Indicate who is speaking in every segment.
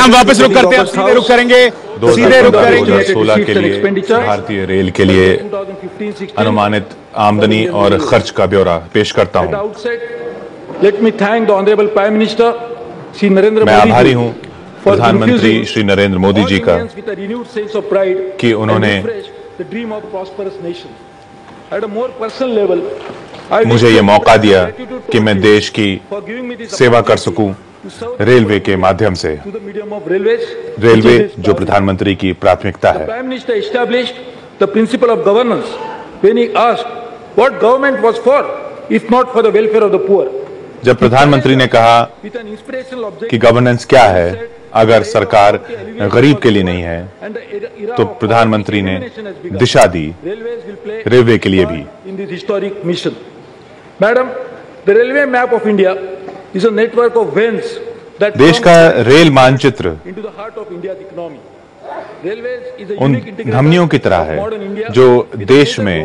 Speaker 1: हम वापस रुक करते हैं, सीधे रुक करेंगे
Speaker 2: 2016 के लिए भारतीय रेल के लिए अनुमानित आमदनी और खर्च का ब्यौरा पेश करता हूं। मैं आभारी हूं प्रधानमंत्री श्री नरेंद्र मोदी जी का कि उन्होंने मुझे ये मौका दिया कि मैं देश की सेवा कर सकूं रेलवे के माध्यम से। रेलवे जो प्रधानमंत्री की प्राथमिकता है। जब प्रधानमंत्री ने कहा कि गवर्नेंस क्या है अगर सरकार गरीब के लिए नहीं है, तो प्रधानमंत्री ने दिशा दी रेलवे के लिए भी।
Speaker 3: Madam, the railway map of India is a network of veins that
Speaker 2: देश का रेल मानचित्र उन धमनियों की तरह है जो देश में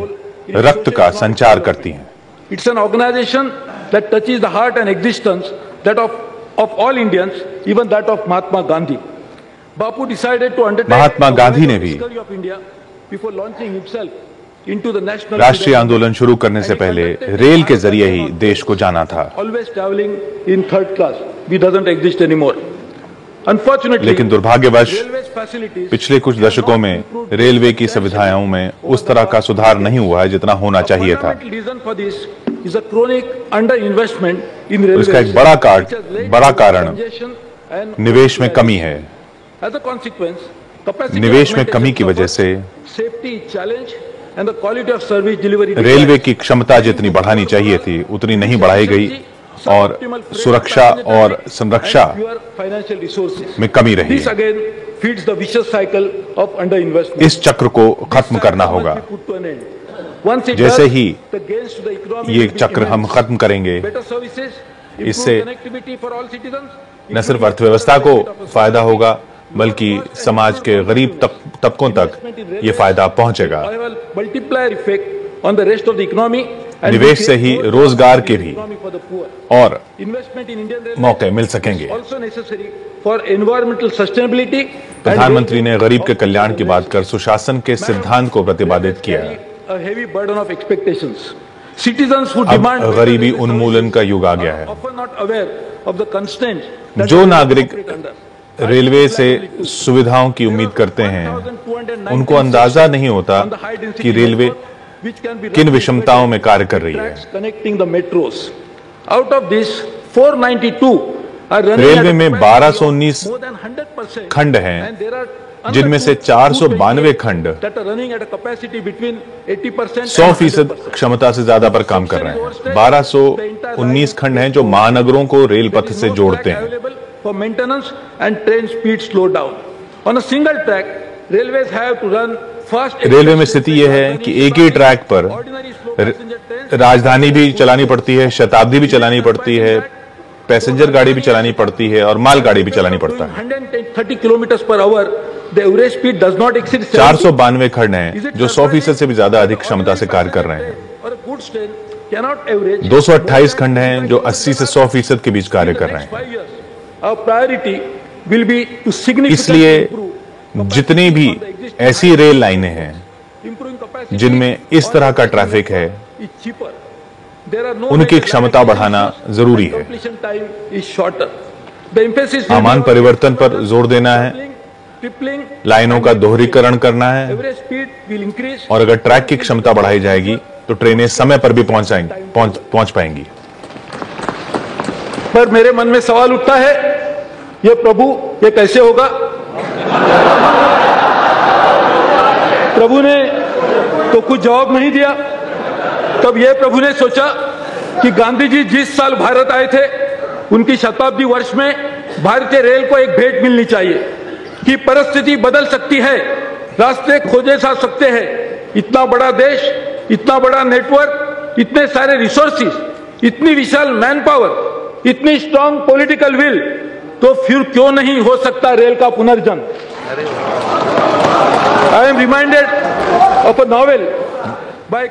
Speaker 2: रक्त का संचार करती हैं।
Speaker 3: It's an organization that touches the heart and existence that of all Indians, even that of Mahatma Gandhi. Bapu decided to undertake
Speaker 2: Mahatma Gandhi ने भी
Speaker 3: before launching himself
Speaker 2: राष्ट्रीय आंदोलन शुरू करने से पहले रेल के जरिए ही देश को जाना था। लेकिन दुर्भाग्यवश पिछले कुछ दशकों में रेलवे की सुविधाओं में उस तरह का सुधार नहीं हुआ है जितना होना चाहिए था। इसका एक बड़ा कारण निवेश में कमी है। निवेश में कमी की वजह से रेलवे की क्षमता जितनी बढ़ानी चाहिए थी उतनी नहीं बढ़ाई गई और सुरक्षा और संरक्षा में कमी रही है। इस चक्र को खत्म करना होगा। जैसे ही ये चक्र हम खत्म करेंगे, इससे न सिर्फ अर्थव्यवस्था को फायदा होगा बल्कि समाज के गरीब तबकों तक ये फायदा पहुंचेगा। निवेश से ही रोजगार के भी और मौके मिल सकेंगे। प्रधानमंत्री ने गरीब के कल्याण की बात कर सुशासन के सिद्धांत को प्रतिपादित किया। अब गरीबी उन्मूलन का युग आ गया है। जो नागरिक रेलवे से सुविधाओं की उम्मीद करते हैं, उनको अंदाजा नहीं होता कि रेलवे किन विषमताओं में कार्य कर रही है। रेलवे में 1219 खंड हैं, जिनमें से 492 खंड 100% क्षमता से ज्यादा पर काम कर रहे हैं। 1219 खंड हैं जो महानगरों को रेल पथ से जोड़ते हैं।
Speaker 3: For maintenance and train speed slow down. On a single track, railways have to run fast.
Speaker 2: Railway में स्थिति यह है कि एक ही ट्रैक पर राजधानी भी चलानी पड़ती है, शताब्दी भी चलानी पड़ती है, पैसेंजर गाड़ी भी चलानी पड़ती है और माल गाड़ी भी चलानी पड़ता है।
Speaker 3: 130 kilometers per hour, the average speed does not exceed
Speaker 2: 492 खंड हैं जो 100% से भी ज्यादा अधिक क्षमता से कार्य कर रहे हैं। 228 खंड हैं जो 80 से 100% के बीच कार्य कर रहे हैं। इसलिए जितनी भी ऐसी रेल लाइनें हैं जिनमें इस तरह का ट्रैफिक है, उनकी क्षमता बढ़ाना जरूरी है। आमान परिवर्तन पर जोर देना है, लाइनों का दोहरीकरण करना है और अगर ट्रैक की क्षमता बढ़ाई जाएगी तो ट्रेनें समय पर भी पहुंच पाएंगी।
Speaker 3: पर मेरे मन में सवाल उठता है, ये प्रभु ये कैसे होगा? प्रभु ने तो कुछ जवाब नहीं दिया। तब ये प्रभु ने सोचा कि गांधी जी जिस साल भारत आए थे, उनकी शताब्दी वर्ष में भारतीय रेल को एक भेंट मिलनी चाहिए कि परिस्थिति बदल सकती है, रास्ते खोजे जा सकते हैं। इतना बड़ा देश, इतना बड़ा नेटवर्क, इतने सारे रिसोर्सेज, इतनी विशाल मैन पावर, इतनी स्ट्रांग पॉलिटिकल विल, तो फिर क्यों नहीं हो सकता रेल का पुनर्जन्म? I am reminded of a novel by,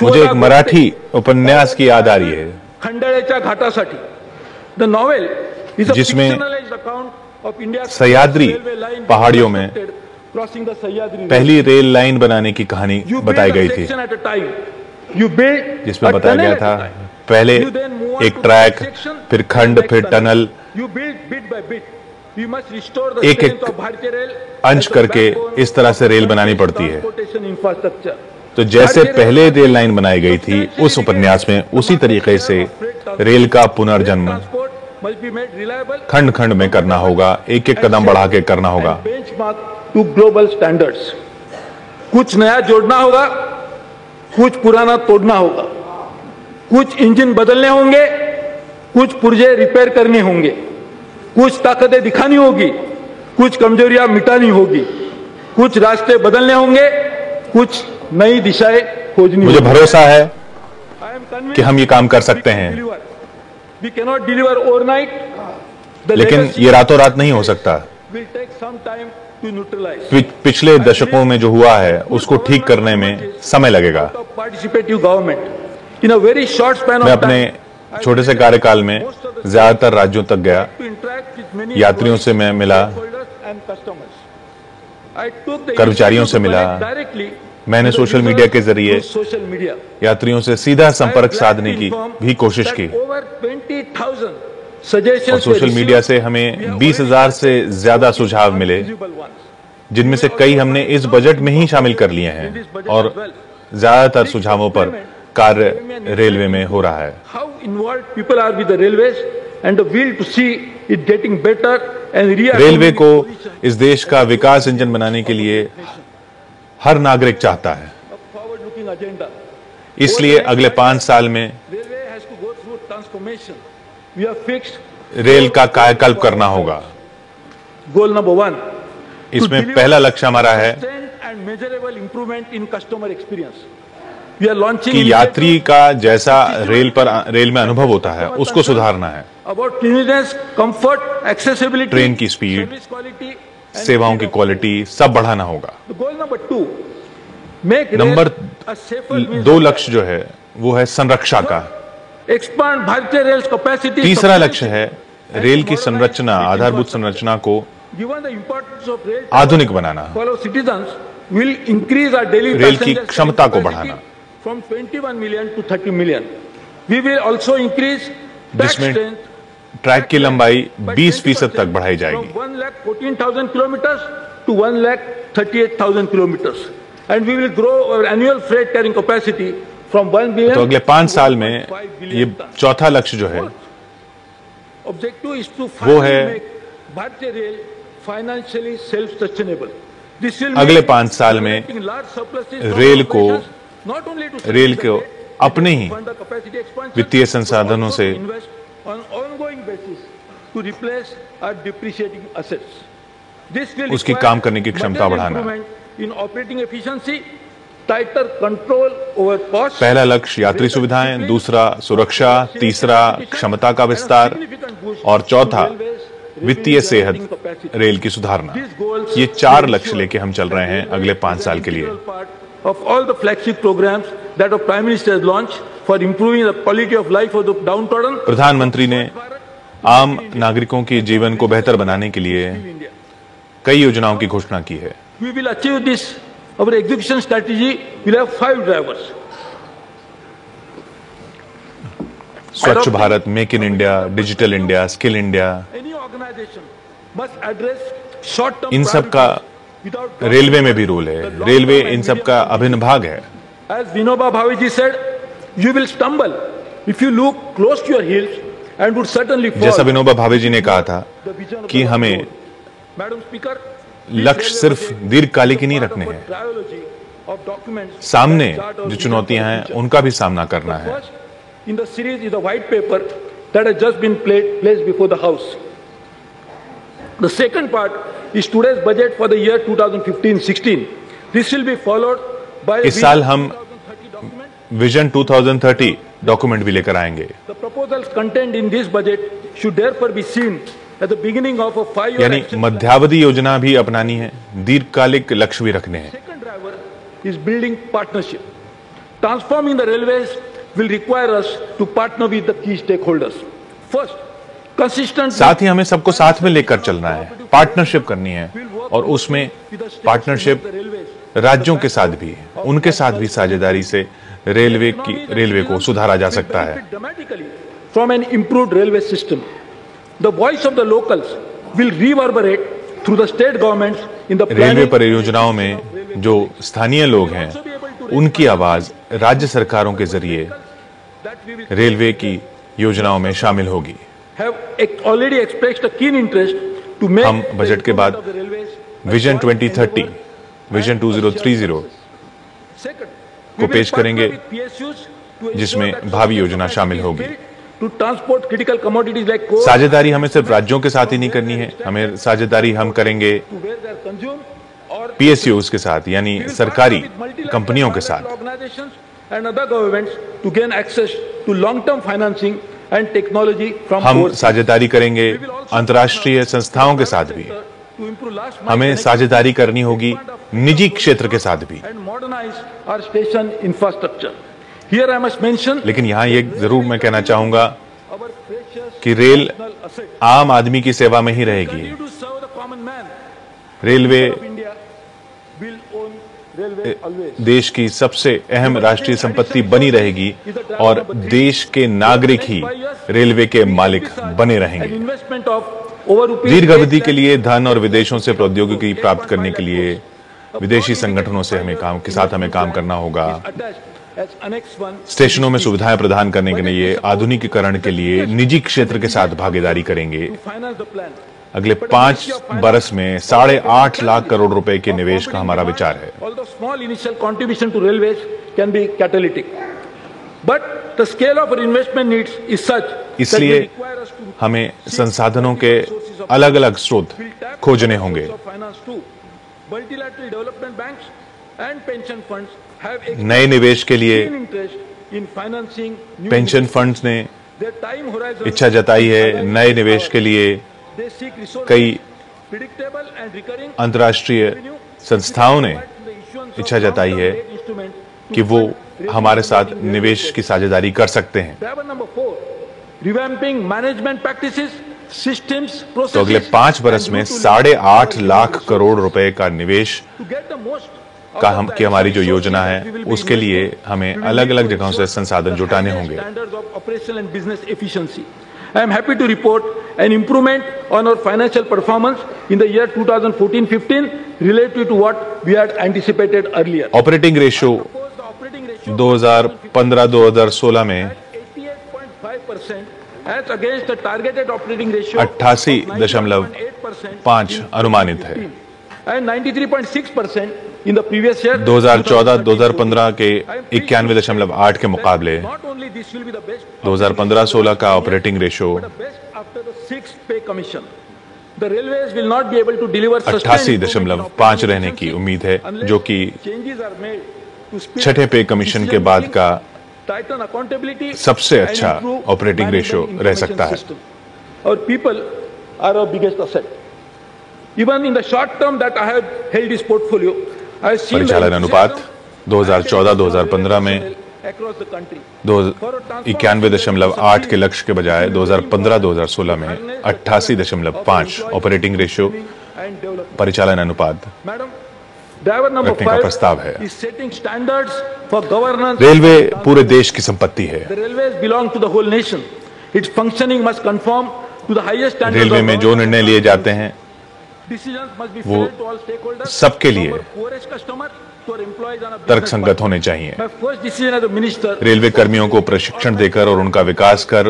Speaker 2: मुझे एक मराठी उपन्यास की याद आ रही है
Speaker 3: खंडाळ्याच्या घाटासाठी। द नॉवेल इज अ
Speaker 2: जिसमें
Speaker 3: फिक्शनलाइज्ड अकाउंट
Speaker 2: सह्याद्री पहाड़ियों में पहली रेल लाइन बनाने की कहानी बताई गई थी, जिसमें बताया गया था पहले एक ट्रैक, फिर खंड, फिर टनल, एक एक अंश करके इस तरह से रेल बनानी पड़ती है। तो जैसे पहले रेल लाइन बनाई गई थी उस उपन्यास में, उसी तरीके से रेल का पुनर्जन्म खंड खंड में करना होगा, एक एक कदम बढ़ा के करना होगा।
Speaker 3: टू ग्लोबल स्टैंडर्ड्स, कुछ नया जोड़ना होगा, कुछ पुराना तोड़ना होगा, कुछ इंजन बदलने होंगे, कुछ पुर्जे रिपेयर करने होंगे, कुछ ताकतें दिखानी होगी, कुछ कमजोरियां मिटानी होगी, कुछ रास्ते बदलने होंगे, कुछ नई दिशाएं खोजनी।
Speaker 2: मुझे भरोसा है कि हम ये काम कर सकते हैं,
Speaker 3: We cannot deliver overnight.
Speaker 2: लेकिन ये रातों रात नहीं हो सकता।
Speaker 3: Will take some time to neutralize.
Speaker 2: पिछले दशकों में जो हुआ है उसको ठीक करने में समय लगेगा।
Speaker 3: Participative government. In a very short span of
Speaker 2: मैं अपने छोटे से कार्यकाल में ज्यादातर राज्यों तक गया, यात्रियों से मैं मिला, कर्मचारियों से मिला, मैंने सोशल मीडिया के जरिए यात्रियों से सीधा संपर्क साधने की भी कोशिश की और सोशल मीडिया से हमें 20,000 से ज्यादा सुझाव मिले, जिनमें से कई हमने इस बजट में ही शामिल कर लिए हैं और ज्यादातर सुझावों पर कार्य रेलवे में हो रहा है। रेलवे को इस देश का विकास इंजन बनाने के लिए हर नागरिक चाहता है, इसलिए अगले 5 साल में रेल का कायाकल्प करना होगा।
Speaker 3: गोल नंबर 1,
Speaker 2: इसमें पहला लक्ष्य हमारा है कि यात्री का जैसा रेल में अनुभव होता है उसको सुधारना है। ट्रेन की स्पीड, सेवाओं की क्वालिटी सब बढ़ाना होगा। नंबर 2 लक्ष्य जो है वो है संरक्षा का।
Speaker 3: एक्सपांड भारतीय रेल कैपेसिटी।
Speaker 2: तीसरा लक्ष्य है रेल की संरचना, आधारभूत संरचना को आधुनिक बनाना, रेल की क्षमता को बढ़ाना,
Speaker 3: from 21 million to 30 million. We will also increase
Speaker 2: जिसमें ट्रैक की लंबाई 20% तक बढ़ाई जाएगी।
Speaker 3: 1,14,000 kilometers to 1,38,000 kilometers, and we will grow our annual freight carrying capacity from 1 billion.
Speaker 2: तो अगले 5 साल में ये चौथा लक्ष्य जो है वो है
Speaker 3: भारतीय रेल फाइनेंशियली सेल्फ सस्टेनेबल।
Speaker 2: अगले 5 साल में रेल को अपने ही वित्तीय संसाधनों से उसकी काम करने की क्षमता बढ़ाना। पहला लक्ष्य यात्री सुविधाएं, दूसरा सुरक्षा, तीसरा क्षमता का विस्तार और चौथा वित्तीय सेहत रेल की सुधारना। ये 4 लक्ष्य लेके हम चल रहे हैं अगले 5 साल के लिए।
Speaker 3: Of all the flagship programs that our Prime Minister has launched for improving the quality of life of the downtrodden,
Speaker 2: प्रधानमंत्री ने आम नागरिकों के जीवन को बेहतर बनाने के लिए कई योजनाओं की घोषणा की है।
Speaker 3: We will achieve this. Our execution strategy will have 5 drivers.
Speaker 2: स्वच्छ Bharat, make in India, digital India, skill India,
Speaker 3: Any organization must address short-term
Speaker 2: इन सब का रेलवे में भी रोल है। रेलवे इन सब का अभिन्न भाग है।
Speaker 3: As Vinoba Bhave ji said, you will stumble if you look close to your heels and would certainly fall.
Speaker 2: जैसा विनोबा भावे जी ने कहा था कि हमें लक्ष्य सिर्फ दीर्घकालिक ही नहीं रखने हैं, सामने जो चुनौतियां हैं उनका भी सामना करना है।
Speaker 3: In the series is a white paper that has just been placed before the House. The second part is today's budget for the year 2015-16. This will be followed by
Speaker 2: इस साल हम विजन 2030 डॉक्यूमेंट भी लेकर आएंगे।
Speaker 3: The proposals contained in this budget should therefore be seen at the beginning of a 5-year
Speaker 2: यानी मध्यावधि योजना भी अपनानी है, दीर्घकालिक लक्ष्य भी रखने हैं।
Speaker 3: Second driver is building partnership. Transforming the railways will require us to partner with the key stakeholders. First, consistent.
Speaker 2: साथ ही हमें सबको साथ में लेकर चलना है, पार्टनरशिप करनी है, और उसमें पार्टनरशिप राज्यों के साथ भी, उनके साथ भी साझेदारी से रेलवे को सुधारा जा सकता है।
Speaker 3: From an improved railway system, the voice of the locals will reverberate through the state governments in the
Speaker 2: railway
Speaker 3: planning.
Speaker 2: परियोजनाओं में जो स्थानीय लोग हैं, उनकी आवाज राज्य सरकारों के जरिए रेलवे की योजनाओं में शामिल होगी।
Speaker 3: Have already expressed a keen interest to make
Speaker 2: हम बजट के बाद विजन 2030, विजन 2030 को पेश करेंगे, जिसमें भावी योजना शामिल होगी। साझेदारी हमें सिर्फ राज्यों के साथ ही नहीं करनी है, हमें साझेदारी हम करेंगे पीएसयूज के साथ, यानी सरकारी कंपनियों के साथ। हम साझेदारी करेंगे अंतर्राष्ट्रीय संस्थाओं के साथ भी, हमें साझेदारी करनी होगी निजी क्षेत्र के साथ भी। लेकिन यहां ये जरूर मैं कहना चाहूंगा कि रेल आम आदमी की सेवा में ही रहेगी। रेलवे देश की सबसे अहम राष्ट्रीय संपत्ति बनी रहेगी और देश के नागरिक ही रेलवे के मालिक बने रहेंगे। दीर्घ अवधि के लिए धन और विदेशों से प्रौद्योगिकी प्राप्त करने के लिए विदेशी संगठनों से हमें काम करना होगा। स्टेशनों में सुविधाएं प्रदान करने के लिए, आधुनिकीकरण के लिए निजी क्षेत्र के साथ भागीदारी करेंगे। अगले 5 बरस में 8.5 लाख करोड़ रुपए के निवेश का हमारा विचार है। इसलिए हमें संसाधनों के अलग अलग स्रोत खोजने होंगे। नए निवेश के लिए पेंशन फंड्स ने इच्छा जताई है। नए निवेश के लिए कई अंतर्राष्ट्रीय संस्थाओं ने इच्छा जताई है कि वो हमारे साथ निवेश की साझेदारी कर सकते हैं। तो अगले 5 बरस में 8.5 लाख करोड़ रुपए का निवेश की हमारी जो योजना है, उसके लिए हमें अलग अलग जगहों से संसाधन जुटाने होंगे।
Speaker 3: I am happy to report an improvement on our financial performance in the year 2014-15 relative to what we had anticipated earlier.
Speaker 2: Operating ratio 2015-2016 में 88.5% अनुमानित है।
Speaker 3: And 93.6% in the previous year.
Speaker 2: 2014-2015 के 91.8 के मुकाबले 2015-16 का ऑपरेटिंग रेशियो 88.5 रहने की उम्मीद है, जो कि छठे पे कमीशन के बाद का सबसे अच्छा ऑपरेटिंग रेशियो रह सकता है।
Speaker 3: Our people are our biggest asset. Even in the short term that I have held this portfolio, I have seen
Speaker 2: परिचालन अनुपात 2014-2015 में 91.8 के लक्ष्य के बजाय 2015-2016 में 88.5 ऑपरेटिंग रेशियो परिचालन अनुपात रखने का प्रस्ताव है। रेलवे पूरे देश की संपत्ति है। रेलवे में जो निर्णय लिए जाते हैं वो सबके लिए तर्कसंगत होने चाहिए। रेलवे कर्मियों को प्रशिक्षण देकर और उनका विकास कर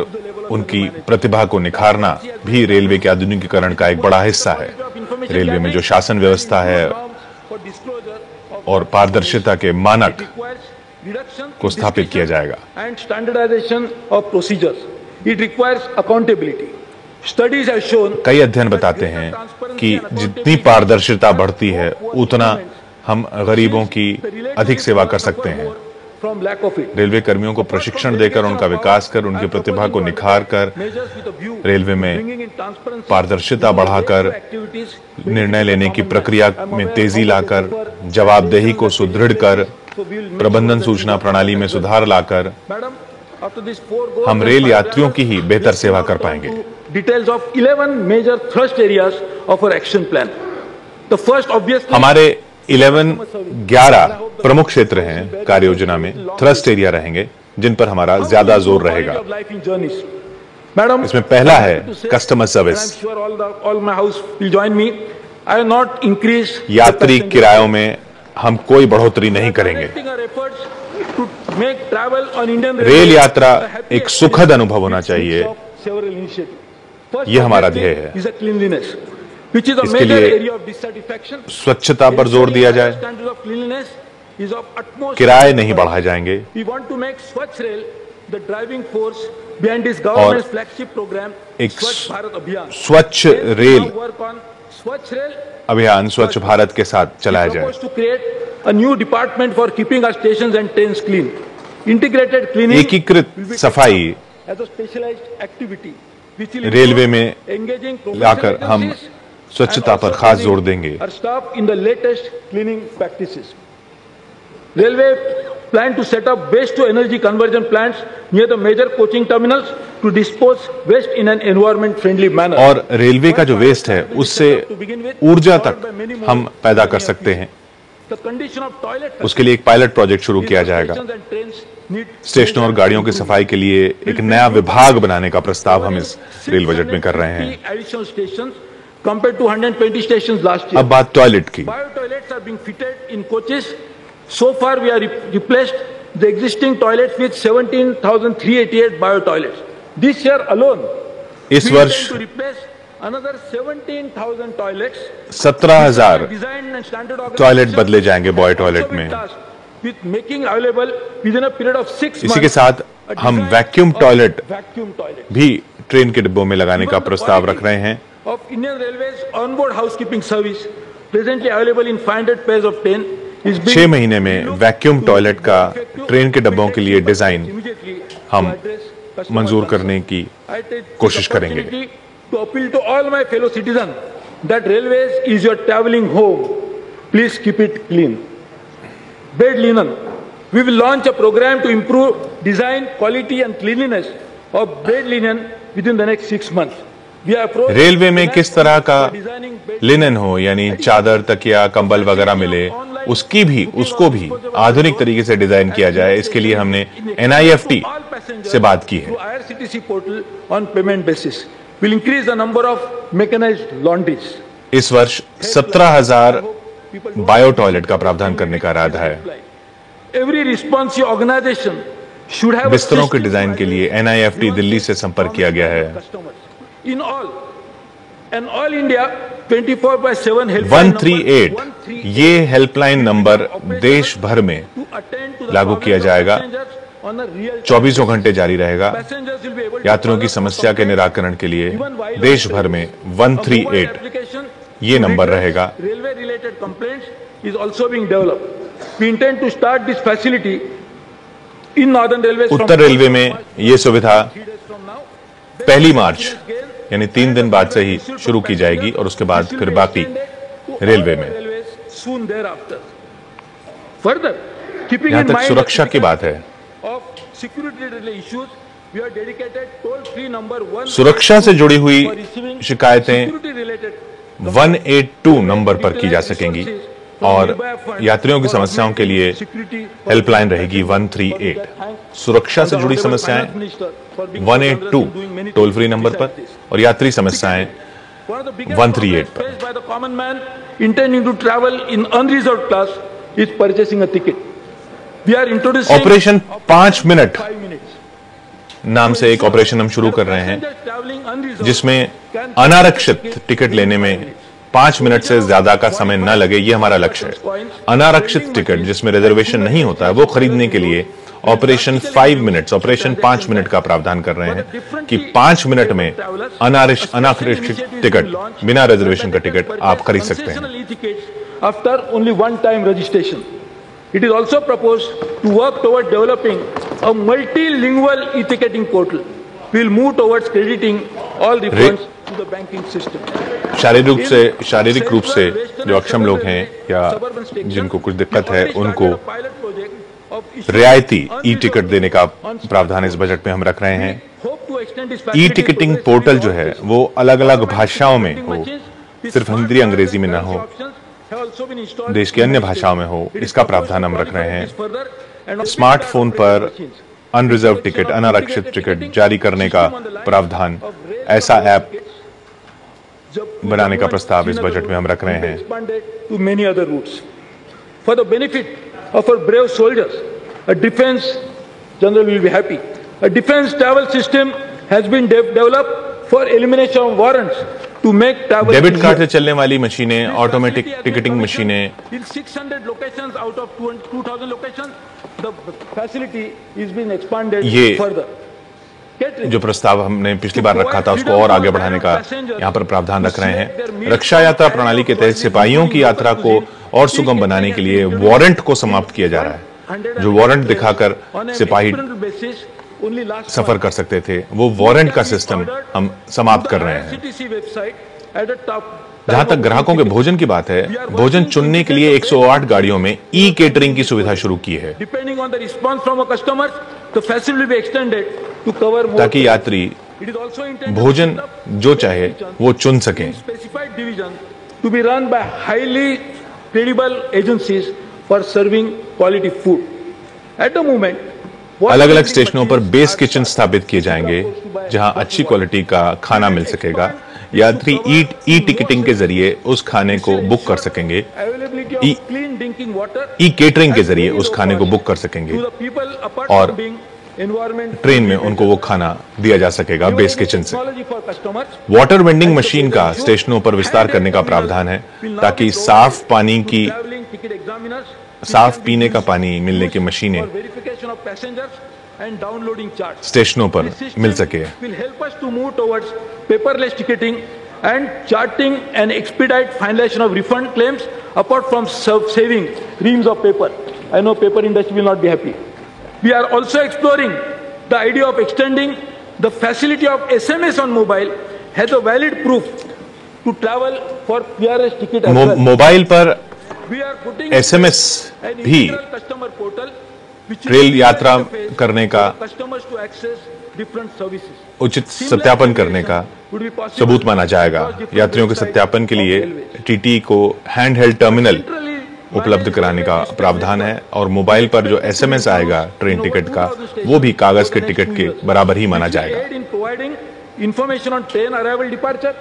Speaker 2: उनकी प्रतिभा को निखारना भी रेलवे के आधुनिकीकरण का एक बड़ा हिस्सा है। रेलवे में जो शासन व्यवस्था है और पारदर्शिता के मानक को स्थापित किया जाएगा। कई अध्ययन बताते हैं कि जितनी पारदर्शिता बढ़ती है, उतना हम गरीबों की अधिक सेवा कर सकते हैं। रेलवे कर्मियों को प्रशिक्षण देकर, उनका विकास कर, उनकी प्रतिभा को निखार कर, रेलवे में पारदर्शिता बढ़ाकर, निर्णय लेने की प्रक्रिया में तेजी लाकर, जवाबदेही को सुदृढ़ कर, प्रबंधन सूचना प्रणाली में सुधार लाकर हम रेल यात्रियों की ही बेहतर सेवा कर पाएंगे।
Speaker 3: Details of 11 major thrust areas of our action plan. The first, obviously,
Speaker 2: हमारे 11 प्रमुख क्षेत्र हैं कार्य योजना में, थ्रस्ट एरिया रहेंगे जिन पर हमारा ज्यादा जोर रहेगा। इसमें पहला है कस्टमर सर्विस। यात्री किरायों में हम कोई बढ़ोतरी नहीं करेंगे। रेल यात्रा एक सुखद अनुभव होना चाहिए, यह हमारा ध्येय है। इसके लिए स्वच्छता पर जोर दिया जाए, किराए नहीं बढ़ाए जाएंगे और एक स्वच्छ रेल अभियान स्वच्छ भारत के साथ चलाया जाए। एकीकृत सफाई रेलवे में लाकर हम स्वच्छता पर खास जोर देंगे।
Speaker 3: Railway plan to set up waste to energy conversion plants near the major coaching terminals to dispose waste in an environment friendly manner.
Speaker 2: और रेलवे का जो वेस्ट है उससे ऊर्जा तक हम पैदा कर सकते हैं। उसके लिए एक पायलट प्रोजेक्ट शुरू किया जाएगा। स्टेशनों और गाड़ियों की सफाई के लिए एक नया विभाग बनाने का प्रस्ताव हम इस रेल बजट में कर रहे हैं। अब बात टॉयलेट की।
Speaker 3: So far, we are replaced the existing toilets with 17,388 bio toilets. This year alone,
Speaker 2: इस वर्ष
Speaker 3: to replace another 17,000 toilets.
Speaker 2: 17,000 toilet बदले जाएंगे बॉय टॉयलेट में।
Speaker 3: With making available within a period of 6 months.
Speaker 2: इसी के साथ हम वैक्यूम टॉयलेट भी ट्रेन के डिब्बों में लगाने का प्रस्ताव रख रहे हैं।
Speaker 3: Of Indian Railways onboard housekeeping service, presently available in 500 pairs of 10.
Speaker 2: 6 महीने में वैक्यूम टॉयलेट का ट्रेन के डब्बों के लिए डिजाइन हम मंजूर करने की कोशिश करेंगे।
Speaker 3: To appeal to all my fellow citizens that railways is your traveling home. Please keep it clean. Bed linen. We will launch a program to improve design, quality and cleanliness of bed linen within the next 6 months.
Speaker 2: Railway में किस तरह का linen हो, यानी चादर, तकिया, कंबल वगैरह मिले, उसको भी आधुनिक तरीके से डिजाइन किया जाए। इसके लिए हमने NIFT से बात की है। इस वर्ष 17,000 बायो टॉयलेट का प्रावधान करने का इरादा है। बिस्तरों के डिजाइन के लिए NIFT दिल्ली से संपर्क किया गया है।
Speaker 3: In all India 24/7
Speaker 2: 138 ये हेल्पलाइन नंबर देश भर में लागू किया जाएगा, 24 घंटे जारी रहेगा। यात्रियों की समस्या के निराकरण के लिए देश भर में 138 ये नंबर रहेगा।
Speaker 3: Railway related complaints is also being developed. We intend to start this facility in Northern Railways.
Speaker 2: Uttar railway में ये सुविधा 1 मार्च यानी 3 दिन बाद से ही शुरू की जाएगी और उसके बाद फिर बाकी रेलवे में। यहां तक सुरक्षा की बात है, सुरक्षा से जुड़ी हुई शिकायतें 182 नंबर पर की जा सकेंगी और यात्रियों की समस्याओं के लिए हेल्पलाइन रहेगी 138। सुरक्षा से जुड़ी समस्याएं 182 टोल फ्री नंबर पर और यात्री समस्याएं 138 पर। ऑपरेशन 5 मिनट नाम से एक ऑपरेशन हम शुरू कर रहे हैं जिसमें अनारक्षित टिकट लेने में 5 मिनट से ज्यादा का समय न लगे, ये हमारा लक्ष्य है। अनारक्षित टिकट जिसमें रिजर्वेशन नहीं होता है वो खरीदने के लिए ऑपरेशन 5 मिनट का प्रावधान कर रहे हैं कि 5 मिनट में अनारक्षित टिकट, बिना रिजर्वेशन का टिकट आप खरीद सकते हैं।
Speaker 3: After only 1 time registration, it is also proposed to work toward developing a multilingual e-ticketing portal. We will move towards crediting all refunds to the banking system.
Speaker 2: शारीरिक रूप से जो अक्षम लोग हैं या जिनको कुछ दिक्कत है उनको रियायती ई टिकट देने का प्रावधान इस बजट में हम रख रहे हैं। ई टिकटिंग पोर्टल जो है वो अलग अलग भाषाओं में हो, सिर्फ हिंदी अंग्रेजी में ना हो, देश की अन्य भाषाओं में हो, इसका प्रावधान हम रख रहे हैं। स्मार्टफोन पर अनरिजर्व टिकट, अनारक्षित टिकट जारी करने का प्रावधान, ऐसा ऐप बनाने का प्रस्ताव इस बजट में हम रख रहे हैं।
Speaker 3: For the benefit of our brave soldiers, a defense general will be happy. A defense travel system has been developed for elimination of warrants to make travel.
Speaker 2: Debit card से चलने वाली मशीनें, ऑटोमेटिक टिकटिंग मशीनें,
Speaker 3: in 600 locations out of 2000 locations, the facility is being expanded further.
Speaker 2: जो प्रस्ताव हमने पिछली बार रखा था उसको और आगे बढ़ाने का यहाँ पर प्रावधान रख रहे हैं। रक्षा यात्रा प्रणाली के तहत सिपाहियों की यात्रा को और सुगम बनाने के लिए वारंट को समाप्त किया जा रहा है। जो वारंट दिखाकर सिपाही सफर कर सकते थे, वो वारंट का सिस्टम हम समाप्त कर रहे हैं। जहां तक ग्राहकों के भोजन की बात है, भोजन चुनने के लिए 108 गाड़ियों में ई केटरिंग की सुविधा शुरू की है, ताकि यात्री भोजन जो चाहे वो चुन सकें।
Speaker 3: To be run by highly credible agencies for serving quality food at the moment.
Speaker 2: अलग अलग स्टेशनों पर बेस किचन स्थापित किए जाएंगे जहां अच्छी क्वालिटी का खाना मिल सकेगा। यात्री ई टिकटिंग के जरिए उस खाने को बुक कर सकेंगे, ई केटरिंग के जरिए उस खाने को बुक कर सकेंगे और ट्रेन में उनको वो खाना दिया जा सकेगा बेस किचन से। वाटर वेंडिंग मशीन का स्टेशनों पर विस्तार करने का प्रावधान है, ताकि साफ पीने का पानी मिलने की मशीनें स्टेशनों पर मिल सके।
Speaker 3: paperless ticketing and charting and expedite finalization of refund claims apart from saving reams of paper. I know paper industry will not be happy. We are also exploring the idea of extending the facility of SMS on mobile has a valid proof to travel for PRS ticket as well.
Speaker 2: Mobile पर SMS भी rail यात्रा करने का उचित सत्यापन करने का सबूत माना जाएगा। यात्रियों के सत्यापन के लिए टीटी को हैंड हेल्ड टर्मिनल उपलब्ध कराने का प्रावधान है और मोबाइल पर जो एसएमएस आएगा ट्रेन टिकट का, वो भी कागज के टिकट के बराबर ही माना जाएगा।
Speaker 3: Information on train arrival, departure,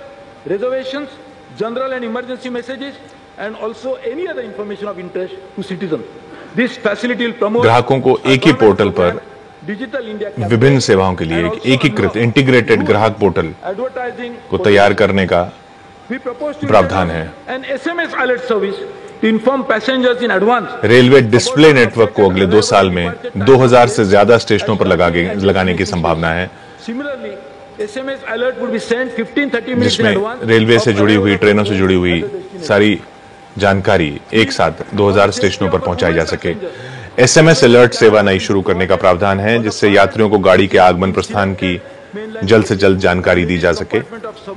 Speaker 3: reservations, general and emergency messages and also any other information of interest to citizen. This facility will promote
Speaker 2: ग्राहकों को एक ही पोर्टल पर विभिन्न सेवाओं के लिए एक एकीकृत इंटीग्रेटेड ग्राहक पोर्टल को तैयार करने का प्रावधान है। रेलवे डिस्प्ले नेटवर्क को अगले 2 साल में 2000 से ज्यादा स्टेशनों पर लगाने की संभावना है, जिसमें रेलवे से जुड़ी हुई, ट्रेनों से जुड़ी हुई सारी जानकारी एक साथ 2000 स्टेशनों पर पहुंचाई जा सके। एसएमएस अलर्ट सेवा नई शुरू करने का प्रावधान है, जिससे यात्रियों को गाड़ी के आगमन प्रस्थान की जल्द से जल्द जानकारी दी जा सके।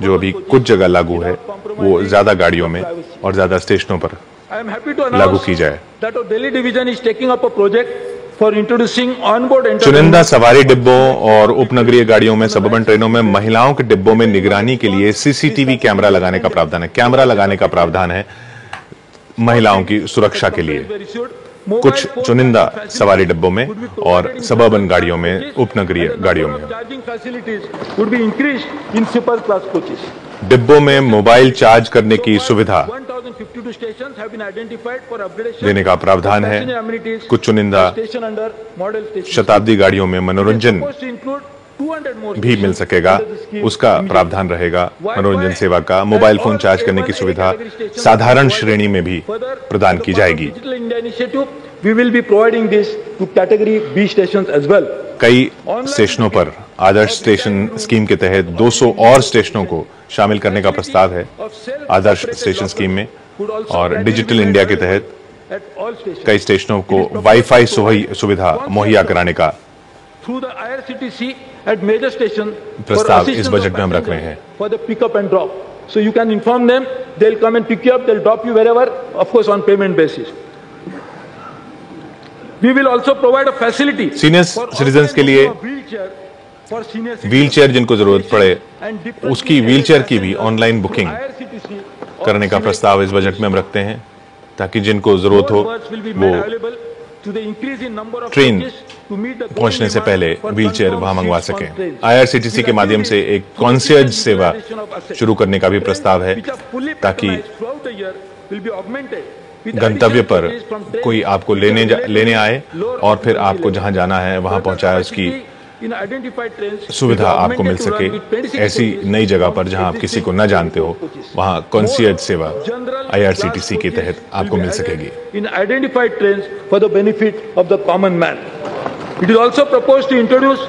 Speaker 2: जो अभी कुछ जगह लागू है, वो ज्यादा गाड़ियों में और ज्यादा स्टेशनों पर लागू की जाए। चुनिंदा सवारी डिब्बों और उपनगरीय गाड़ियों में, सबअर्बन ट्रेनों में महिलाओं के डिब्बों में निगरानी के लिए सीसीटीवी कैमरा लगाने का प्रावधान है। कैमरा लगाने का प्रावधान है महिलाओं की सुरक्षा के लिए कुछ चुनिंदा सवारी डिब्बों में और सबअर्बन गाड़ियों में, उपनगरीय गाड़ियों में। डिब्बों में मोबाइल चार्ज करने की सुविधा देने का प्रावधान है। कुछ चुनिंदा शताब्दी गाड़ियों में मनोरंजन भी मिल सकेगा, उसका प्रावधान रहेगा। मनोरंजन सेवा का मोबाइल फोन चार्ज करने की सुविधा साधारण श्रेणी में भी प्रदान की जाएगी। कई स्टेशनों पर आदर्श स्टेशन स्कीम के तहत 200 और स्टेशनों को शामिल करने का प्रस्ताव है आदर्श स्टेशन स्कीम में, और डिजिटल इंडिया के तहत कई स्टेशनों को वाईफाई सुविधा मुहैया कराने का प्रस्ताव इस बजट में हम रख रहे हैं।
Speaker 3: For the pick-up and drop, so you can inform them, they'll come and pick you up, they'll drop you wherever, of course on payment basis. We will also provide a facility
Speaker 2: senior citizens के लिए wheelchair जिनको जरूरत पड़े उसकी wheelchair की भी online booking करने का प्रस्ताव इस बजट में हम रखते हैं, ताकि जिनको जरूरत हो वो ट्रेन पहुंचने से पहले व्हीलचेयर वहां मंगवा सकें। IRCTC के माध्यम से एक कॉन्सियर्ज सेवा शुरू करने का भी प्रस्ताव है, ताकि गंतव्य पर कोई आपको लेने आए और फिर आपको जहां जाना है वहां पहुंचाए, उसकी सुविधा आपको मिल सके। ऐसी नई जगह पर जहां आप किसी को न जानते हो वहां कॉन्सियर्ज सेवा IRCTC के तहत आपको मिल सकेगी।
Speaker 3: In identified trains for the benefit of the common man. It is also proposed to introduce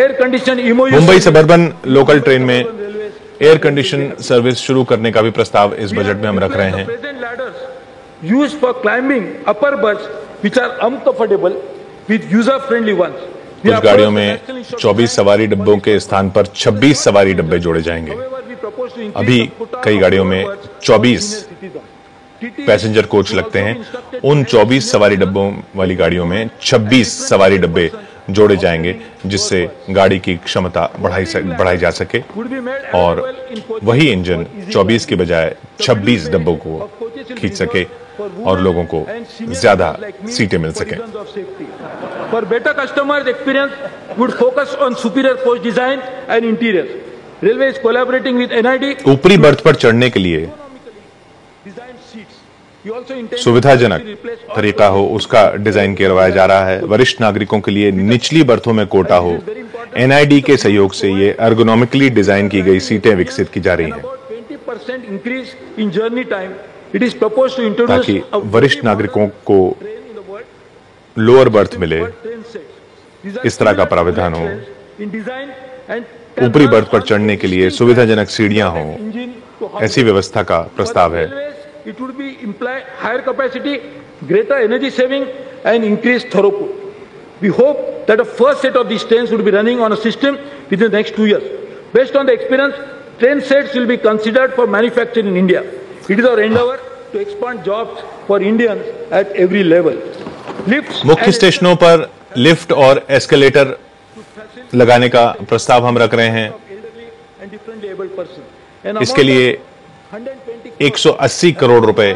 Speaker 3: air conditioned MOU।
Speaker 2: Mumbai suburban local train में एयर कंडीशन सर्विस शुरू करने का भी प्रस्ताव इस बजट में हम रख रहे हैं।
Speaker 3: Used for climbing upper berths which are uncomfortable with user-friendly ones।
Speaker 2: कुछ गाड़ियों में 24 सवारी डिब्बों के स्थान पर 26 सवारी डिब्बे जोड़े जाएंगे। अभी कई गाड़ियों में 24 पैसेंजर कोच लगते हैं, उन 24 सवारी डिब्बों वाली गाड़ियों में 26 सवारी डिब्बे जोड़े जाएंगे, जिससे गाड़ी की क्षमता बढ़ाई जा सके और वही इंजन 24 के बजाय 26 डिब्बों को खींच सके और लोगों को ज्यादा सीटें मिल सकें।
Speaker 3: For better customers experience, would focus on superior coach design and interior. Railway is collaborating with NID।
Speaker 2: ऊपरी बर्थ पर चढ़ने के लिए सुविधाजनक तरीका हो उसका डिजाइन करवाया जा रहा है। वरिष्ठ नागरिकों के लिए निचली बर्थों में कोटा हो। NID के सहयोग से ये एर्गोनॉमिकली डिजाइन की गई सीटें विकसित की जा रही हैं, ताकि वरिष्ठ नागरिकों को लोअर बर्थ मिले, इस तरह का प्रावधान हो। ऊपरी बर्थ पर चढ़ने के लिए सुविधाजनक सीढ़ियां हों, ऐसी व्यवस्था का प्रस्ताव है।
Speaker 3: It would be imply higher capacity, greater energy saving and increased throughput. We hope that the first set of these trains would be running on a system within the next 2 years. Based on the experience, train sets will be considered for manufacture in India. It is our endeavor to expand jobs for Indians at every level.
Speaker 2: मुख्य स्टेशनों पर lift और escalator लगाने का प्रस्ताव हम रख रहे हैं। इसके लिए 180 करोड़ रुपए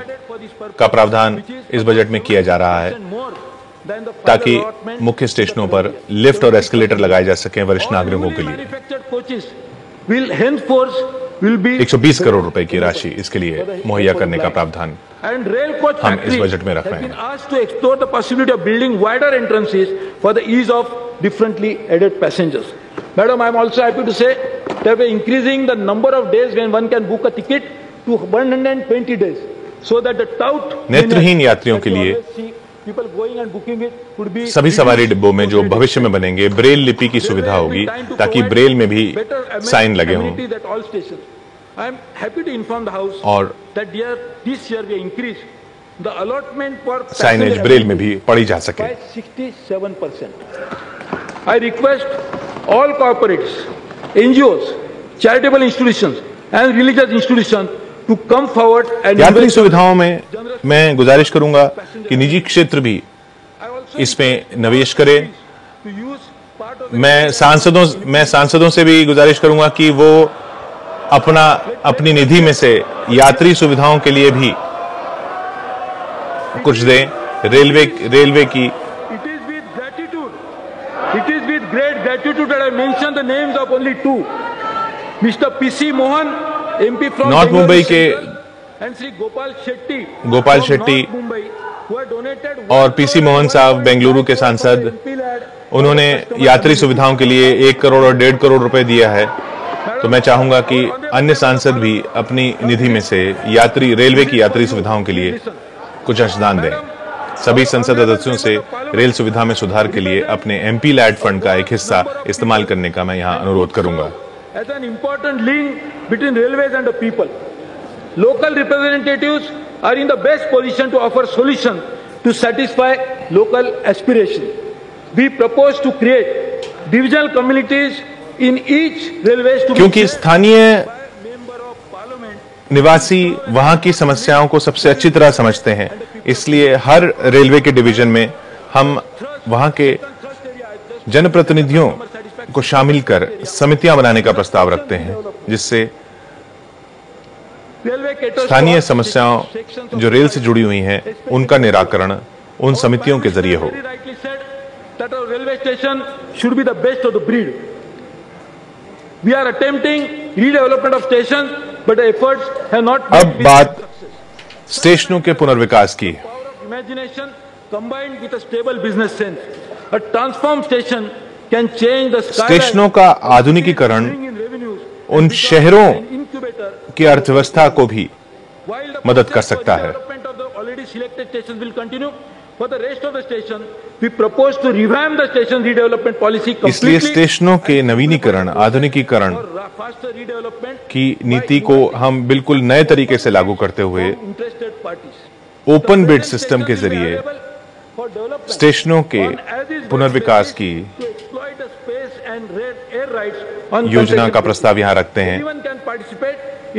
Speaker 2: का प्रावधान इस बजट में किया जा रहा है, ताकि मुख्य स्टेशनों पर लिफ्ट और एस्केलेटर लगाए जा सकें वरिष्ठ नागरिकों के लिए। 120 करोड़ रुपए की राशि इसके लिए मुहैया करने का प्रावधान हम इस बजट में रख रहे हैं।
Speaker 3: To explore the possibility of building wider entrances for the ease of differently added passengers. Madam, I am also happy to say that we are increasing the number of days when one can book a ticket to 120 days, so that the tout
Speaker 2: नेत्रहीन यात्रियों के लिए सभी सवारी डिब्बों में जो भविष्य में बनेंगे ब्रेल लिपि की सुविधा होगी, ताकि ब्रेल में भी साइन लगे हों।
Speaker 3: I am happy to inform the House
Speaker 2: और
Speaker 3: that this year we increased the allotment for
Speaker 2: signage Braille में भी पढ़ी जा सके।
Speaker 3: 67%. I request all corporates, NGOs, charitable institutions and religious institutions to come forward and
Speaker 2: यात्री सुविधाओं में मैं गुजारिश करूंगा कि निजी क्षेत्र भी इसमें निवेश करे। मैं सांसदों से भी गुजारिश करूंगा कि वो अपनी निधि में से यात्री सुविधाओं के लिए भी कुछ दें। रेलवे की
Speaker 3: It is with great gratitude that I mention the names of only two. Mr. PC Mohan, MP from
Speaker 2: north Mumbai के
Speaker 3: and Sri Gopal Shetty
Speaker 2: और PC मोहन साहब बेंगलुरु के सांसद, उन्होंने यात्री सुविधाओं के लिए 1 करोड़ और 1.5 करोड़ रुपए दिया है। तो मैं चाहूंगा कि अन्य सांसद भी अपनी निधि में से रेलवे की यात्री सुविधाओं के लिए कुछ अंशदान दें। सभी संसद सदस्यों से रेल सुविधा में सुधार के लिए अपने MP लैड फंड का एक हिस्सा इस्तेमाल करने का मैं यहां अनुरोध करूंगा।
Speaker 3: As an important link between railways and the people, local representatives are in the best position to offer solutions to satisfy local aspirations. We propose to create divisional communities in each railways to
Speaker 2: क्योंकि स्थानीय निवासी वहां की समस्याओं को सबसे अच्छी तरह समझते हैं, इसलिए हर रेलवे के डिवीजन में हम वहां के जनप्रतिनिधियों को शामिल कर समितियां बनाने का प्रस्ताव रखते हैं, जिससे स्थानीय समस्याओं जो रेल से जुड़ी हुई हैं उनका निराकरण उन समितियों के जरिए हो।
Speaker 3: Railway station should be the best of the breed. We are attempting redevelopment of station but efforts have not.
Speaker 2: अब बात स्टेशनों के पुनर्विकास की।
Speaker 3: Imagination combined with a stable business sense, a transform station can change the
Speaker 2: स्टेशनों का आधुनिकीकरण उन शहरों की अर्थव्यवस्था को भी मदद कर सकता है। इसलिए स्टेशनों के नवीनीकरण, आधुनिकीकरण की नीति को हम बिल्कुल नए तरीके से लागू करते हुए ओपन बिड सिस्टम के जरिए स्टेशनों के पुनर्विकास की योजना का प्रस्ताव यहां रखते हैं।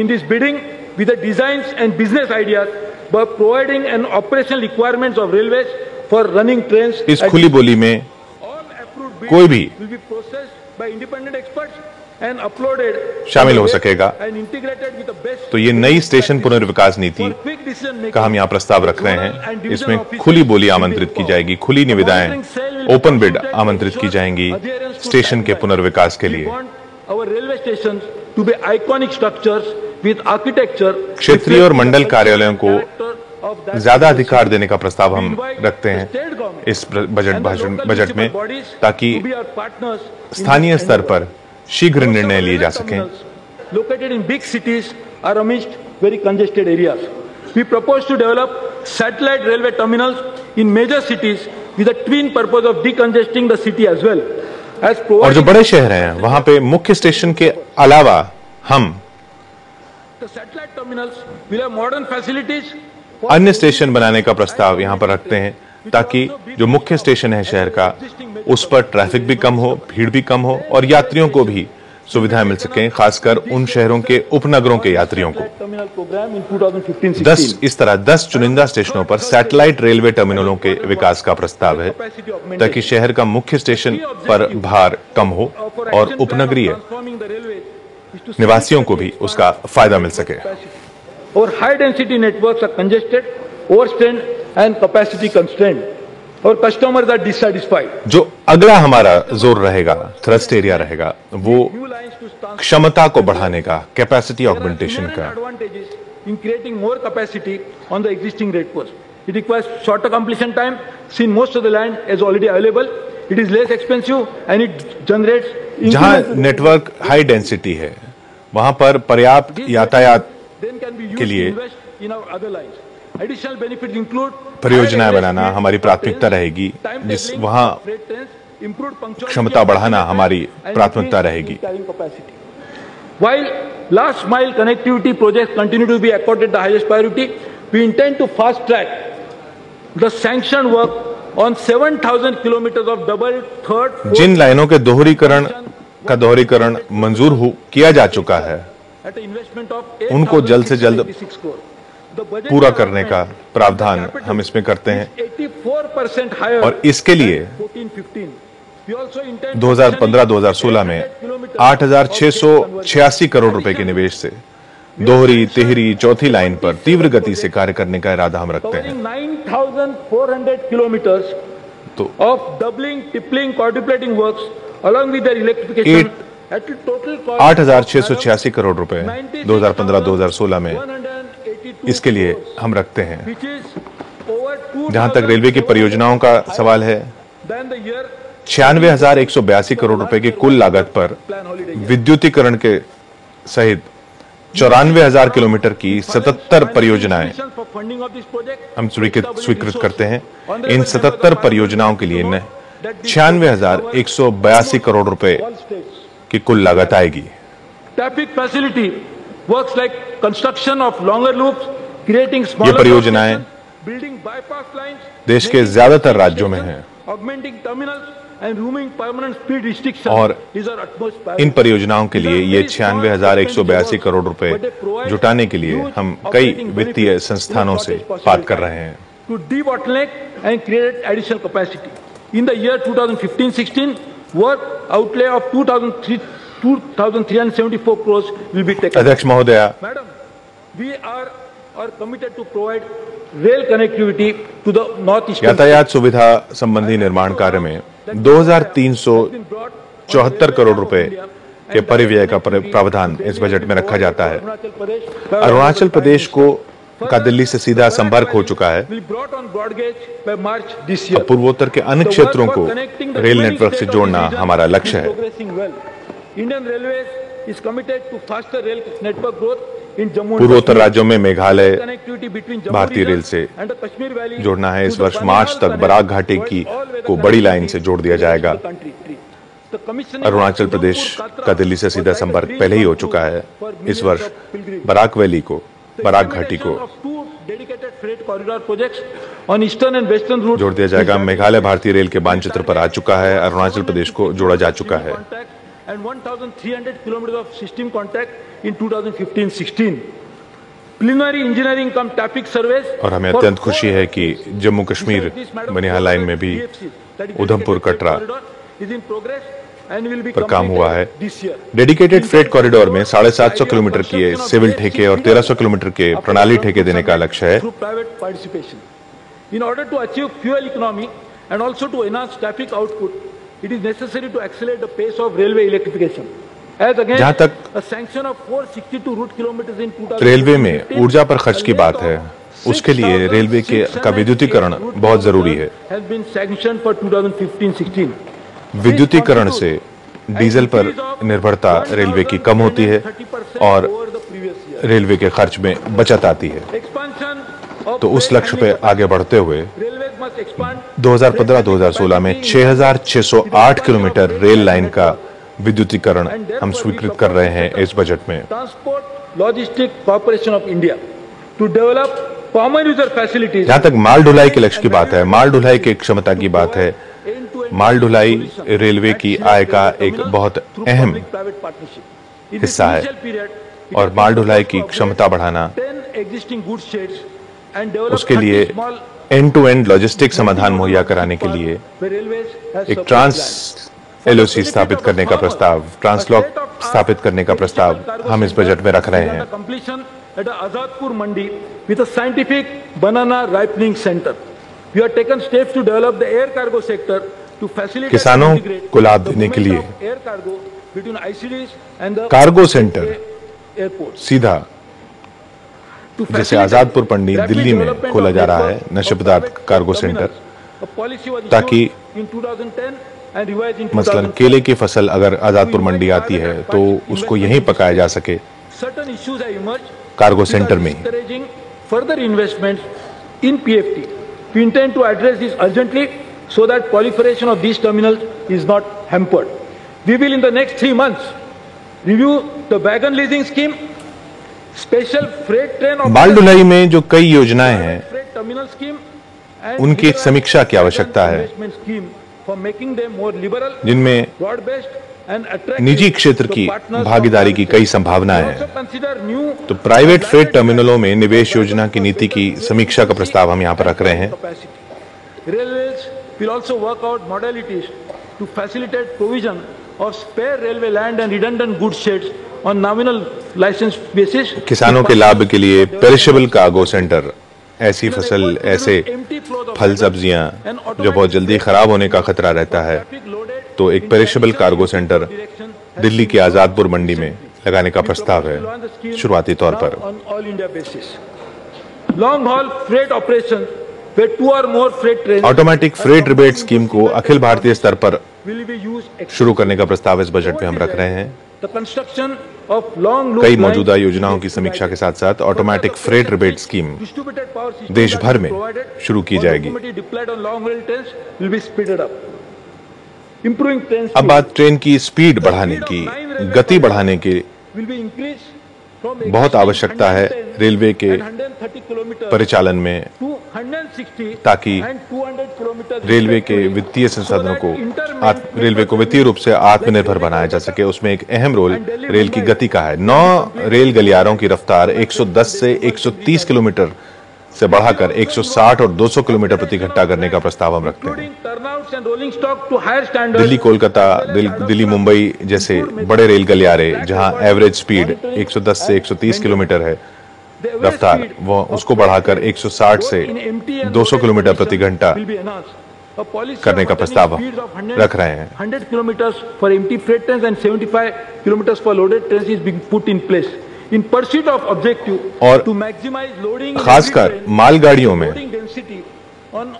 Speaker 3: In this bidding with the designs and business ideas by providing an operational requirements of railways for running trains।
Speaker 2: इस खुली बोली में कोई भी
Speaker 3: will be processed by independent experts and uploaded
Speaker 2: शामिल हो सकेगा।
Speaker 3: and integrated with the best।
Speaker 2: तो ये नई स्टेशन पुनर्विकास नीति का हम यहाँ प्रस्ताव रख रहे हैं। इसमें खुली बोली आमंत्रित की जाएगी, खुली निविदाएं, ओपन बिड आमंत्रित की जाएंगी स्टेशन के पुनर्विकास के लिए।
Speaker 3: Our railway stations to be iconic structures with architecture।
Speaker 2: क्षेत्रीय और मंडल कार्यालयों को ज्यादा अधिकार देने का प्रस्ताव हम रखते हैं इस बजट में, ताकि स्थानीय स्तर पर शीघ्र निर्णय लिए जा सकें।
Speaker 3: Located in big cities are amidst very congested areas. We propose to develop satellite railway terminals in major cities with the twin purpose of decongesting the city as well।
Speaker 2: और जो बड़े शहर हैं वहां पे मुख्य स्टेशन के अलावा हम अन्य स्टेशन बनाने का प्रस्ताव यहां पर रखते हैं, ताकि जो मुख्य स्टेशन है शहर का उस पर ट्रैफिक भी कम हो, भीड़ भी कम हो और यात्रियों को भी सुविधाएं मिल सकें, खासकर उन शहरों के उपनगरों के यात्रियों को। इस तरह 10 चुनिंदा स्टेशनों पर सैटेलाइट रेलवे टर्मिनलों के विकास का प्रस्ताव है, ताकि शहर का मुख्य स्टेशन पर भार कम हो और उपनगरीय निवासियों को भी उसका फायदा मिल सके।
Speaker 3: और high density networks are congested, overstrained and capacity constraint और कस्टमर्स आर डिससैटिस्फाइड।
Speaker 2: जो अगला हमारा जोर रहेगा, थ्रस्ट एरिया रहेगा, वो क्षमता को बढ़ाने का, कैपेसिटी ऑगमेंटेशन का।
Speaker 3: In creating more capacity on the existing rate post, it requires shorter completion time since most of the land is already available. It is less expensive and it generates।
Speaker 2: जहां network high density है वहां पर पर्याप्त यातायात के लिए परियोजनाएं बनाना हमारी प्राथमिकता रहेगी, जिस वहां क्षमता बढ़ाना हमारी प्राथमिकता रहेगी।
Speaker 3: While last mile connectivity projects continue to be accorded the highest priority, we intend to fast track the sanctioned work on 7,000 kilometers of double, third, fourth।
Speaker 2: जिन लाइनों के दोहरीकरण मंजूर किया जा चुका है उनको जल्द से जल्द पूरा करने का प्रावधान हम इसमें करते हैं।
Speaker 3: 84% higher
Speaker 2: और इसके लिए 2015-2016 में 8,686 करोड़ रुपए के निवेश से दोहरी, तिहरी, चौथी लाइन पर तीव्र गति से कार्य करने का इरादा हम रखते हैं।
Speaker 3: 9,400 किलोमीटर्स
Speaker 2: तो
Speaker 3: of doubling, tripling, quadrupling works along with their electrification at total cost
Speaker 2: 8,686 crore रुपए 2015-2016 में इसके लिए हम रखते हैं। जहां तक रेलवे की परियोजनाओं का सवाल है, 96,182 करोड़ रुपए की कुल लागत पर विद्युतीकरण के सहित 94,000 किलोमीटर की 77 परियोजनाएं हम स्वीकृत करते हैं। इन 77 परियोजनाओं के लिए 96,182 करोड़ रुपए की कुल लागत आएगी।
Speaker 3: Traffic facility works like construction of longer loops, creating
Speaker 2: ये
Speaker 3: स्मॉलर
Speaker 2: परियोजनाएं
Speaker 3: बिल्डिंग बाईपास लाइन्स
Speaker 2: देश के ज्यादातर राज्यों में हैं
Speaker 3: augmenting terminals and rooming permanent speed restriction
Speaker 2: और
Speaker 3: इज आवर अटमोस्ट
Speaker 2: इन परियोजनाओं के लिए ये 96,182 करोड़ रुपए जुटाने के लिए हम कई वित्तीय संस्थानों से बात कर रहे हैं।
Speaker 3: To debottleneck and created additional capacity. In the year 2015-16, work outlay of 2,374 crores will be taken.
Speaker 2: अध्यक्ष महोदया,
Speaker 3: Madam, we are committed to provide rail connectivity to the northeastern.
Speaker 2: यातायात सुविधा संबंधी निर्माण कार्य में 2,374 करोड़ रुपए के परिव्यय का प्रावधान इस बजट में रखा जाता है। अरुणाचल प्रदेश का दिल्ली से सीधा संपर्क हो चुका है। अब पूर्वोत्तर के अन्य क्षेत्रों को रेल नेटवर्क से जोड़ना हमारा लक्ष्य है। पूर्वोत्तर राज्यों में मेघालय भारतीय रेल से जोड़ना है। इस वर्ष मार्च तक बराक घाटी को बड़ी लाइन से जोड़ दिया जाएगा। अरुणाचल प्रदेश का दिल्ली से सीधा संपर्क पहले ही हो चुका है। इस वर्ष बराक घाटी को जोड़ दिया जाएगा। मेघालय भारतीय रेल के मानचित्र पर आ चुका है। अरुणाचल प्रदेश को जोड़ा जा चुका है।
Speaker 3: And 1,300 kilometers of system contact in 2015-16. Preliminary engineering cum traffic surveys.
Speaker 2: और हमें अत्यंत खुशी है कि जम्मू कश्मीर बनिहाल लाइन में भी उधमपुर कटरा पर काम हुआ है। डेडिकेटेड फ्रेट कॉरिडोर में 750 किलोमीटर के सिविल ठेके और 1300 किलोमीटर के प्रणाली ठेके देने का लक्ष्य है।
Speaker 3: In order to achieve fuel economy and also to enhance traffic output, it is necessary to accelerate the pace of railway electrification. As again,
Speaker 2: जहां तक
Speaker 3: a sanction of 462 route kilometers in 2000
Speaker 2: railway में ऊर्जा पर खर्च की बात है, उसके लिए रेलवे का विद्युतीकरण बहुत जरूरी है।
Speaker 3: has been sanctioned for 2015-16.
Speaker 2: विद्युतीकरण से डीजल पर निर्भरता रेलवे की कम होती है और रेलवे के खर्च में बचत आती है। तो उस लक्ष्य पे आगे बढ़ते हुए 2015-2016 में 6,608 किलोमीटर रेल लाइन का विद्युतीकरण हम स्वीकृत कर रहे हैं इस बजट में।
Speaker 3: Transport Logistic Corporation of India to develop common user facilities.
Speaker 2: जहां तक माल ढुलाई के लक्ष्य की बात है, माल ढुलाई की क्षमता की बात है, माल ढुलाई रेलवे की आय का एक बहुत अहम हिस्सा है और माल ढुलाई की क्षमता बढ़ाना, उसके लिए एंड टू एंड लॉजिस्टिक समाधान मुहैया कराने के लिए एक ट्रांस एलओसी स्थापित करने का प्रस्ताव, ट्रांसलॉक स्थापित करने का प्रस्ताव हम इस बजट में रख रहे हैं।
Speaker 3: At Azadpur Mandi with a scientific banana ripening center, we have taken steps to develop the air cargo sector to facilitate
Speaker 2: किसानों को लाभ देने के लिए
Speaker 3: air cargo between ICDs and the
Speaker 2: cargo centre
Speaker 3: airports.
Speaker 2: सीधा जैसे आजादपुर पंडी दिल्ली में खोला जा रहा है नशे पदार्थ कार्गो सेंटर, ताकि मसलन केले की फसल अगर आजादपुर मंडी आती है तो उसको यहीं पकाया जा सके कार्गो सेंटर में।
Speaker 3: Further investment in PFT. We intend to address this urgently so that proliferation of these terminals is not hampered. We will in the next 3 months review the wagon leasing scheme, special freight train
Speaker 2: माल ढुलाई में जो कई योजनाएं हैं
Speaker 3: freight terminal scheme and
Speaker 2: उनकी समीक्षा की आवश्यकता है,
Speaker 3: investment scheme for making them more liberal,
Speaker 2: जिनमें
Speaker 3: broad based and attractive
Speaker 2: निजी क्षेत्र की भागीदारी की कई संभावनाएं हैं।
Speaker 3: also consider new
Speaker 2: तो प्राइवेट फ्रेट टर्मिनलों में निवेश योजना की नीति की समीक्षा का प्रस्ताव हम यहाँ पर रख रहे हैं।
Speaker 3: capacity. Railways will also work out modalities to facilitate provision of spare railway land and redundant goods sheds on nominal license basis.
Speaker 2: किसानों के लाभ के लिए पेरिशेबल कार्गो सेंटर, ऐसी फसल, ऐसे फल सब्जियां जो बहुत जल्दी खराब होने का खतरा रहता है, तो एक पेरिशेबल कार्गो सेंटर दिल्ली के आजादपुर मंडी में लगाने का प्रस्ताव है शुरुआती तौर पर।
Speaker 3: Long haul freight operation where 2 or more freight trains
Speaker 2: automatic freight rebate scheme को अखिल भारतीय स्तर पर
Speaker 3: will be used.
Speaker 2: शुरू करने का प्रस्ताव इस बजट में हम रख रहे हैं।
Speaker 3: The construction of long loop
Speaker 2: कई
Speaker 3: lines
Speaker 2: मौजूदा योजनाओं की समीक्षा के साथ साथ automatic freight rebate scheme
Speaker 3: distributed power system
Speaker 2: देश भर में
Speaker 3: provided
Speaker 2: शुरू की
Speaker 3: for
Speaker 2: जाएगी।
Speaker 3: locomotive deployed on long rail trains will be speeded up. Improving train
Speaker 2: अब
Speaker 3: speed
Speaker 2: बात ट्रेन की स्पीड बढ़ाने की, गति बढ़ाने की
Speaker 3: will be increased from
Speaker 2: बहुत आवश्यकता है रेलवे के
Speaker 3: 130 किलोमीटर
Speaker 2: परिचालन में,
Speaker 3: to 160
Speaker 2: ताकि
Speaker 3: and 200 किलोमीटर
Speaker 2: रेलवे के वित्तीय संसाधनों को रेलवे को वित्तीय रूप से आत्मनिर्भर बनाया जा सके। उसमें एक अहम रोल रेल की गति का है। 9 रेल गलियारों की रफ्तार 110 से 130 किलोमीटर से बढ़ाकर 160 और 200 किलोमीटर प्रति घंटा करने का प्रस्ताव हम रखते हैं। दिल्ली कोलकाता, दिल्ली मुंबई जैसे बड़े रेल गलियारे जहां एवरेज स्पीड 110 से 130 किलोमीटर है रफ्तार, वो उसको बढ़ाकर 160 से 200 किलोमीटर प्रति घंटा करने का प्रस्ताव रख रहे हैं।
Speaker 3: 100 kilometers for empty freight trains and 75 kilometers for loaded trains is being put in place in pursuit of objective
Speaker 2: और
Speaker 3: to maximize loading,
Speaker 2: खासकर मालगाड़ियों में,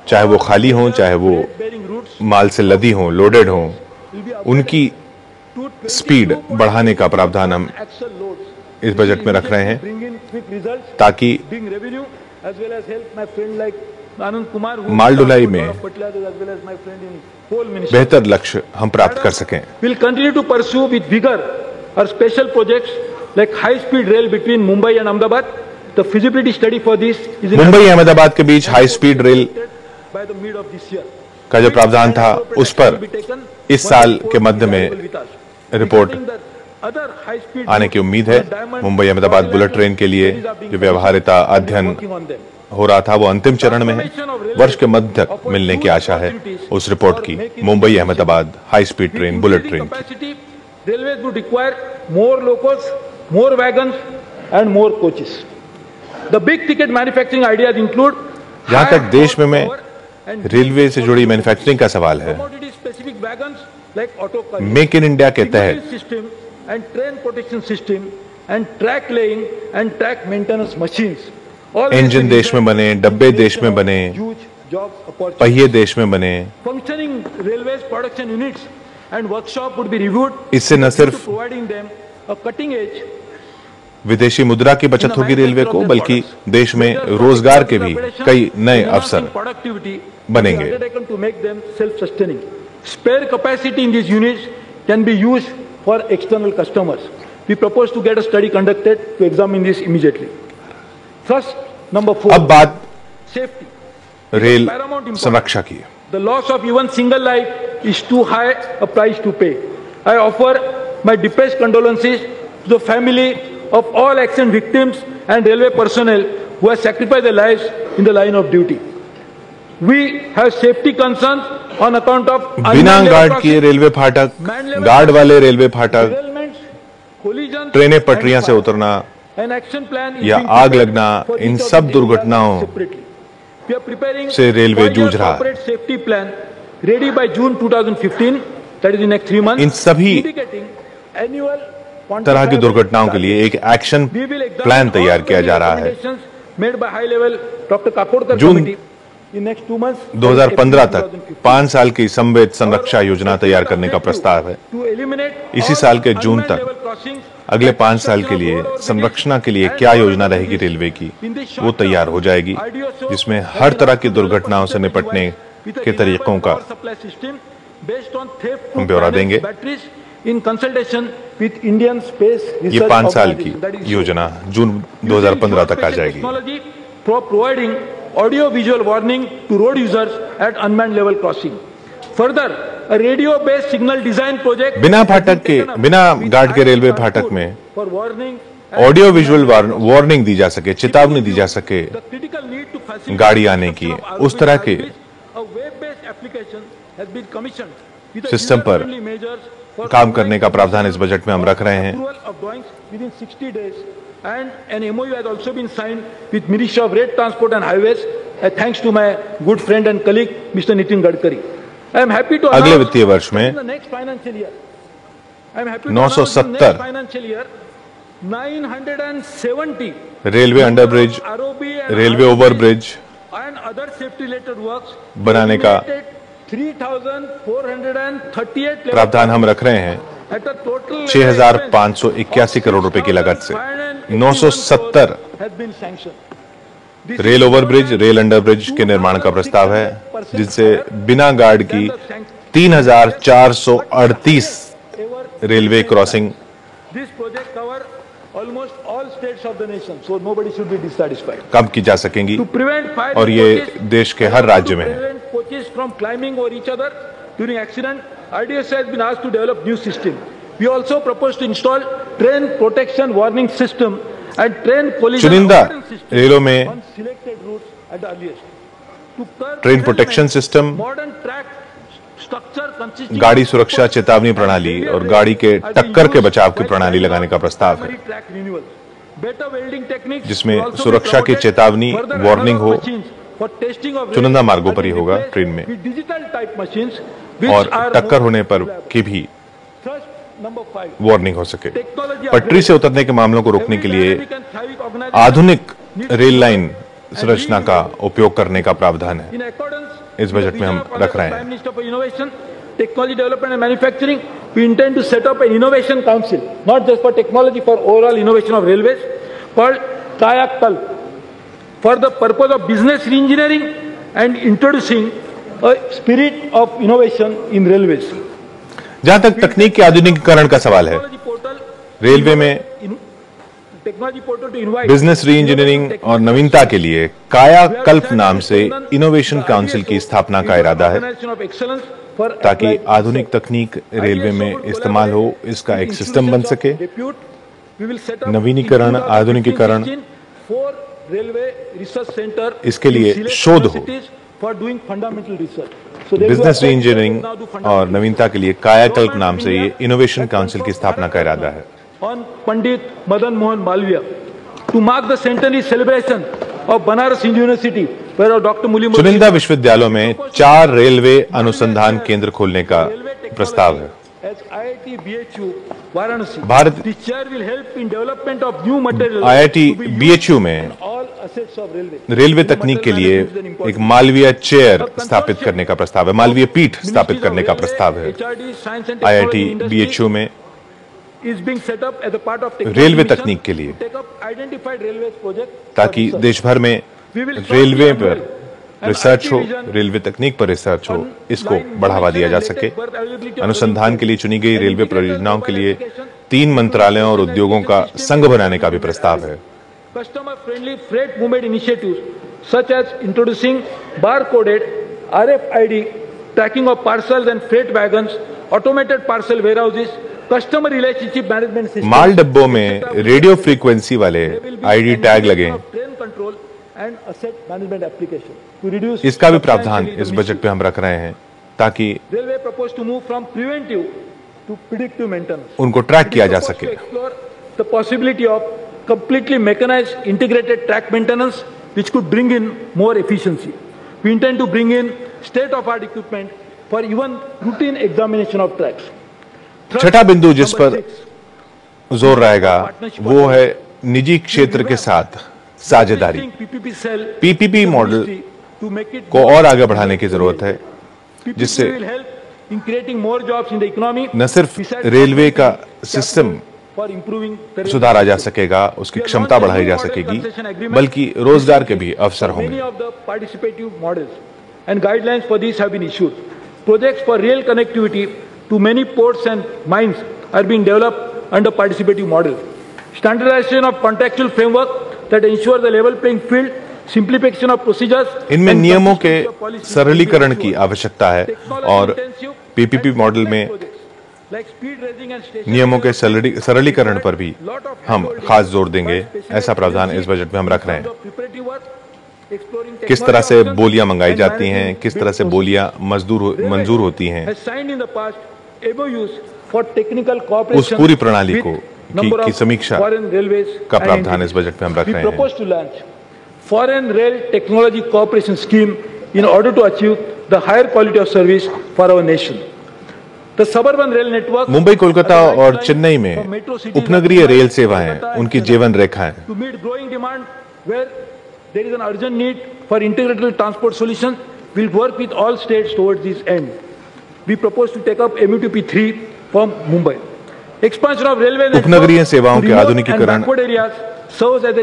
Speaker 2: चाहे वो खाली हों चाहे वो माल से लदी हों, लोडेड हों, उनकी स्पीड बढ़ाने का प्रावधान हम इस बजट में रख रहे हैं ताकि माल ढुलाई में बेहतर लक्ष्य हम प्राप्त कर सकें।
Speaker 3: We'll continue to pursue with vigor our special projects like high-speed rail between Mumbai and Ahmedabad. The feasibility study for this is
Speaker 2: Mumbai Ahmedabad के बीच high speed rail
Speaker 3: by the mid of this year.
Speaker 2: का जो प्रावधान था उस पर इस साल के मध्य में रिपोर्ट आने की उम्मीद है। मुंबई अहमदाबाद बुलेट ट्रेन के लिए जो व्यवहार्यता अध्ययन हो रहा था वो अंतिम चरण में है। वर्ष के मध्य तक मिलने की आशा है उस रिपोर्ट की, Mumbai Ahmedabad high speed train, bullet train की।
Speaker 3: Railways would require more locos, more wagons and more coaches. The big ticket manufacturing ideas include
Speaker 2: जहां तक देश में रेलवे से जुड़ी मैन्युफैक्चरिंग का सवाल है, मेक इन इंडिया के तहत
Speaker 3: and train protection system and track laying and track maintenance machines.
Speaker 2: Engine देश में बने, डब्बे देश में बने, पहिए देश में बने।
Speaker 3: Functioning railways production units and workshop would be reviewed.
Speaker 2: इससे न सिर्फ
Speaker 3: providing them a cutting edge
Speaker 2: विदेशी मुद्रा की बचत होगी रेलवे को, बल्कि देश में रोजगार के भी कई नए अवसर बनेंगे।
Speaker 3: to make them self-sustaining. Spare capacity in these units can be used for external customers. We propose to get a study conducted to examine this immediately. First, number 4.
Speaker 2: अब बात
Speaker 3: safety.
Speaker 2: रेल संरक्षा की।
Speaker 3: The loss of even single life is too high a price to pay. I offer my deepest condolences to the family of all accident victims and railway personnel who have sacrificed their lives in the line of duty. We have safety concerns on account of
Speaker 2: बिना guard किए railway फाटक, guard वाले railway फाटक, ट्रेनें पटरियां से उतरना या आग लगना, इन सब दुर्घटनाओं से रेलवे जूझ रहा है। इन सभी तरह की दुर्घटनाओं के लिए एक एक्शन प्लान तैयार किया जा रहा है। जून 2015 तक 5 साल की समवेत संरक्षा योजना तैयार करने का प्रस्ताव है। इसी साल के जून तक अगले 5 साल के लिए संरक्षण के लिए क्या योजना रहेगी रेलवे की, वो तैयार हो जाएगी, जिसमें हर तरह की दुर्घटनाओं से निपटने के तरीकों का हम ब्यौरा देंगे। ये 5 साल की योजना जून 2015 तक आ जाएगी। audio-visual warning to road users at unmanned level crossing. Further, a radio-based signal design project बिना फाटक के, बिना गार्ड के रेलवे फाटक में ऑडियो विजुअल वार्निंग दी जा सके, चेतावनी दी जा सके गाड़ी आने की, उस तरह के सिस्टम पर काम करने का प्रावधान इस बजट में हम रख रहे हैं।
Speaker 3: And an MOU has also been signed with Ministry of Road Transport and Highways, thanks to my good friend and colleague Mr. Nitin Gadkari. I am happy to
Speaker 2: अगले वित्तीय वर्ष में 970
Speaker 3: 970
Speaker 2: रेलवे अंडरब्रिज, रेलवे ओवरब्रिज बनाने का प्रावधान हम रख रहे हैं। 6,581 करोड़ रुपए की लागत से 970 रेल ओवरब्रिज, रेल अंडरब्रिज के निर्माण का प्रस्ताव है, जिनसे बिना गार्ड की 3,438 रेलवे क्रॉसिंग कम की जा सकेंगी और ये देश के हर राज्य में है। IDSI has been asked to develop new system. We also propose to install train protection warning system and train collision चुनिंदा
Speaker 3: system
Speaker 2: रेलों में
Speaker 3: on selected routes at the earliest. To curb
Speaker 2: train protection system,
Speaker 3: modern track structure consisting
Speaker 2: गाड़ी
Speaker 3: of
Speaker 2: सुरक्षा चेतावनी प्रणाली और गाड़ी के टक्कर के बचाव की प्रणाली लगाने का प्रस्ताव है,
Speaker 3: track renewal. Better welding techniques
Speaker 2: जिसमें
Speaker 3: will also be
Speaker 2: सुरक्षा की
Speaker 3: promoted.
Speaker 2: चेतावनी,
Speaker 3: Further
Speaker 2: वार्निंग हो,
Speaker 3: machines for testing of
Speaker 2: चुनिंदा
Speaker 3: rail
Speaker 2: मार्गों पर ही
Speaker 3: are
Speaker 2: होगा
Speaker 3: replaced
Speaker 2: ट्रेन में,
Speaker 3: with digital type machines which
Speaker 2: और
Speaker 3: are
Speaker 2: टक्कर
Speaker 3: more
Speaker 2: होने पर की भी
Speaker 3: Thrust number 5.
Speaker 2: वार्निंग हो सके।
Speaker 3: Technology
Speaker 2: पटरी से उतरने के मामलों को रोकने के लिए
Speaker 3: Every dynamic and thriving organization
Speaker 2: आधुनिक
Speaker 3: needs to
Speaker 2: rail line
Speaker 3: develop
Speaker 2: संरचना
Speaker 3: and
Speaker 2: का
Speaker 3: reinvent.
Speaker 2: उपयोग करने का प्रावधान है।
Speaker 3: In accordance
Speaker 2: इस बजट में हम
Speaker 3: with the
Speaker 2: रख रहे
Speaker 3: Prime
Speaker 2: हैं।
Speaker 3: Minister for Innovation, Technology Development and Manufacturing, we intend to set up an innovation council, not just for technology, for overall innovation of railways, called Kayakalp, for the purpose of business reengineering and introducing a spirit of innovation in railways.
Speaker 2: जहां तक तकनीक के आधुनिकीकरण का सवाल है,
Speaker 3: Technology portal,
Speaker 2: railway में
Speaker 3: technology portal to invite
Speaker 2: business री इंजीनियरिंग और नवीनता के लिए कायाकल्प नाम से इनोवेशन काउंसिल की स्थापना का इरादा है, ताकि आधुनिक तकनीक रेलवे में इस्तेमाल हो, इसका एक सिस्टम बन सके। नवीनीकरण, आधुनिकीकरण, इसके लिए शोध हो। बिजनेस री इंजीनियरिंग और नवीनता के लिए कायाकल्प नाम से ये इनोवेशन काउंसिल की स्थापना का इरादा है।
Speaker 3: On Pandit Madan Mohan Malviya to mark the centenary celebration of Banaras University, where Dr. Muli
Speaker 2: चुनिंदा विश्वविद्यालयों में 4 रेलवे अनुसंधान केंद्र खोलने का प्रस्ताव है।
Speaker 3: as IIT BHU Varanasi.
Speaker 2: Bharat
Speaker 3: This chair will help in development of new materials.
Speaker 2: IIT
Speaker 3: to be used
Speaker 2: BHU में
Speaker 3: in all assets of railway.
Speaker 2: Railway तकनीक के लिए एक मालवीय चेयर स्थापित करने का प्रस्ताव है, मालवीय पीठ स्थापित करने का प्रस्ताव है। IIT BHU में
Speaker 3: is being set up as a part of
Speaker 2: railway तकनीक के लिए,
Speaker 3: take up identified railways project
Speaker 2: ताकि देश भर में रेलवे पर रिसर्च हो, रेलवे तकनीक पर रिसर्च हो, इसको बढ़ावा दिया जा सके। अनुसंधान के लिए चुनी गई रेलवे परियोजनाओं के लिए 3 मंत्रालयों और उद्योगों का संघ बनाने का भी प्रस्ताव है।
Speaker 3: customer friendly freight movement initiatives such as introducing bar-coded RFID tracking of parcels and freight wagons, automated parcel warehouses, customer relationship management system,
Speaker 2: माल डब्बों में रेडियो फ्रीक्वेंसी वाले आईडी टैग लगे,
Speaker 3: train control and asset management application to reduce
Speaker 2: इसका भी प्रावधान इस budget पे हम रख रहे हैं, ताकि
Speaker 3: railway proposed to move from preventive to predictive maintenance.
Speaker 2: उनको ट्रैक किया जा
Speaker 3: Proposed to
Speaker 2: सके।
Speaker 3: explore the possibility of completely mechanized integrated track maintenance, which could bring in more efficiency. We intend to bring in state-of-art equipment for even routine examination of tracks.
Speaker 2: छठा बिंदु जिस पर जोर रहेगा वो है निजी क्षेत्र के साथ साझेदारी। पीपीपी मॉडल को और आगे बढ़ाने की जरूरत है, जिससे न सिर्फ रेलवे का सिस्टम सुधारा जा सकेगा, उसकी क्षमता बढ़ाई जा सकेगी, बल्कि रोजगार के भी अवसर होंगे।
Speaker 3: And guidelines for these have been issued. Projects for rail connectivity to many ports and mines are being developed under participative model. Standardization of contractual framework that ensure the level playing field, simplification of procedures.
Speaker 2: इनमें नियमों के सरलीकरण की आवश्यकता है और PPP model में नियमों के सरलीकरण पर भी हम खास जोर देंगे। ऐसा प्रावधान इस बजट में हम रख रहे हैं। किस तरह से बोलियां मंगाई जाती हैं, किस तरह से बोलियां मंजूर होती हैं, उस पूरी प्रणाली की समीक्षा का प्रावधान इस बजट में हम रख रहे हैं।
Speaker 3: Foreign Rail Technology Cooperation Scheme in order to achieve the higher quality of service for our nation. The suburban rail network
Speaker 2: Mumbai, Kolkata और चेन्नई में उपनगरीय रेल सेवाएं उनकी जीवन रेखा हैं।
Speaker 3: To meet growing demand where there is an urgent need for integrated transport solutions, we'll work with all states towards this end. We propose to take up MUTP3 from Mumbai. Expansion of railway
Speaker 2: उपनगरीय सेवाओं के आधुनिकीकरण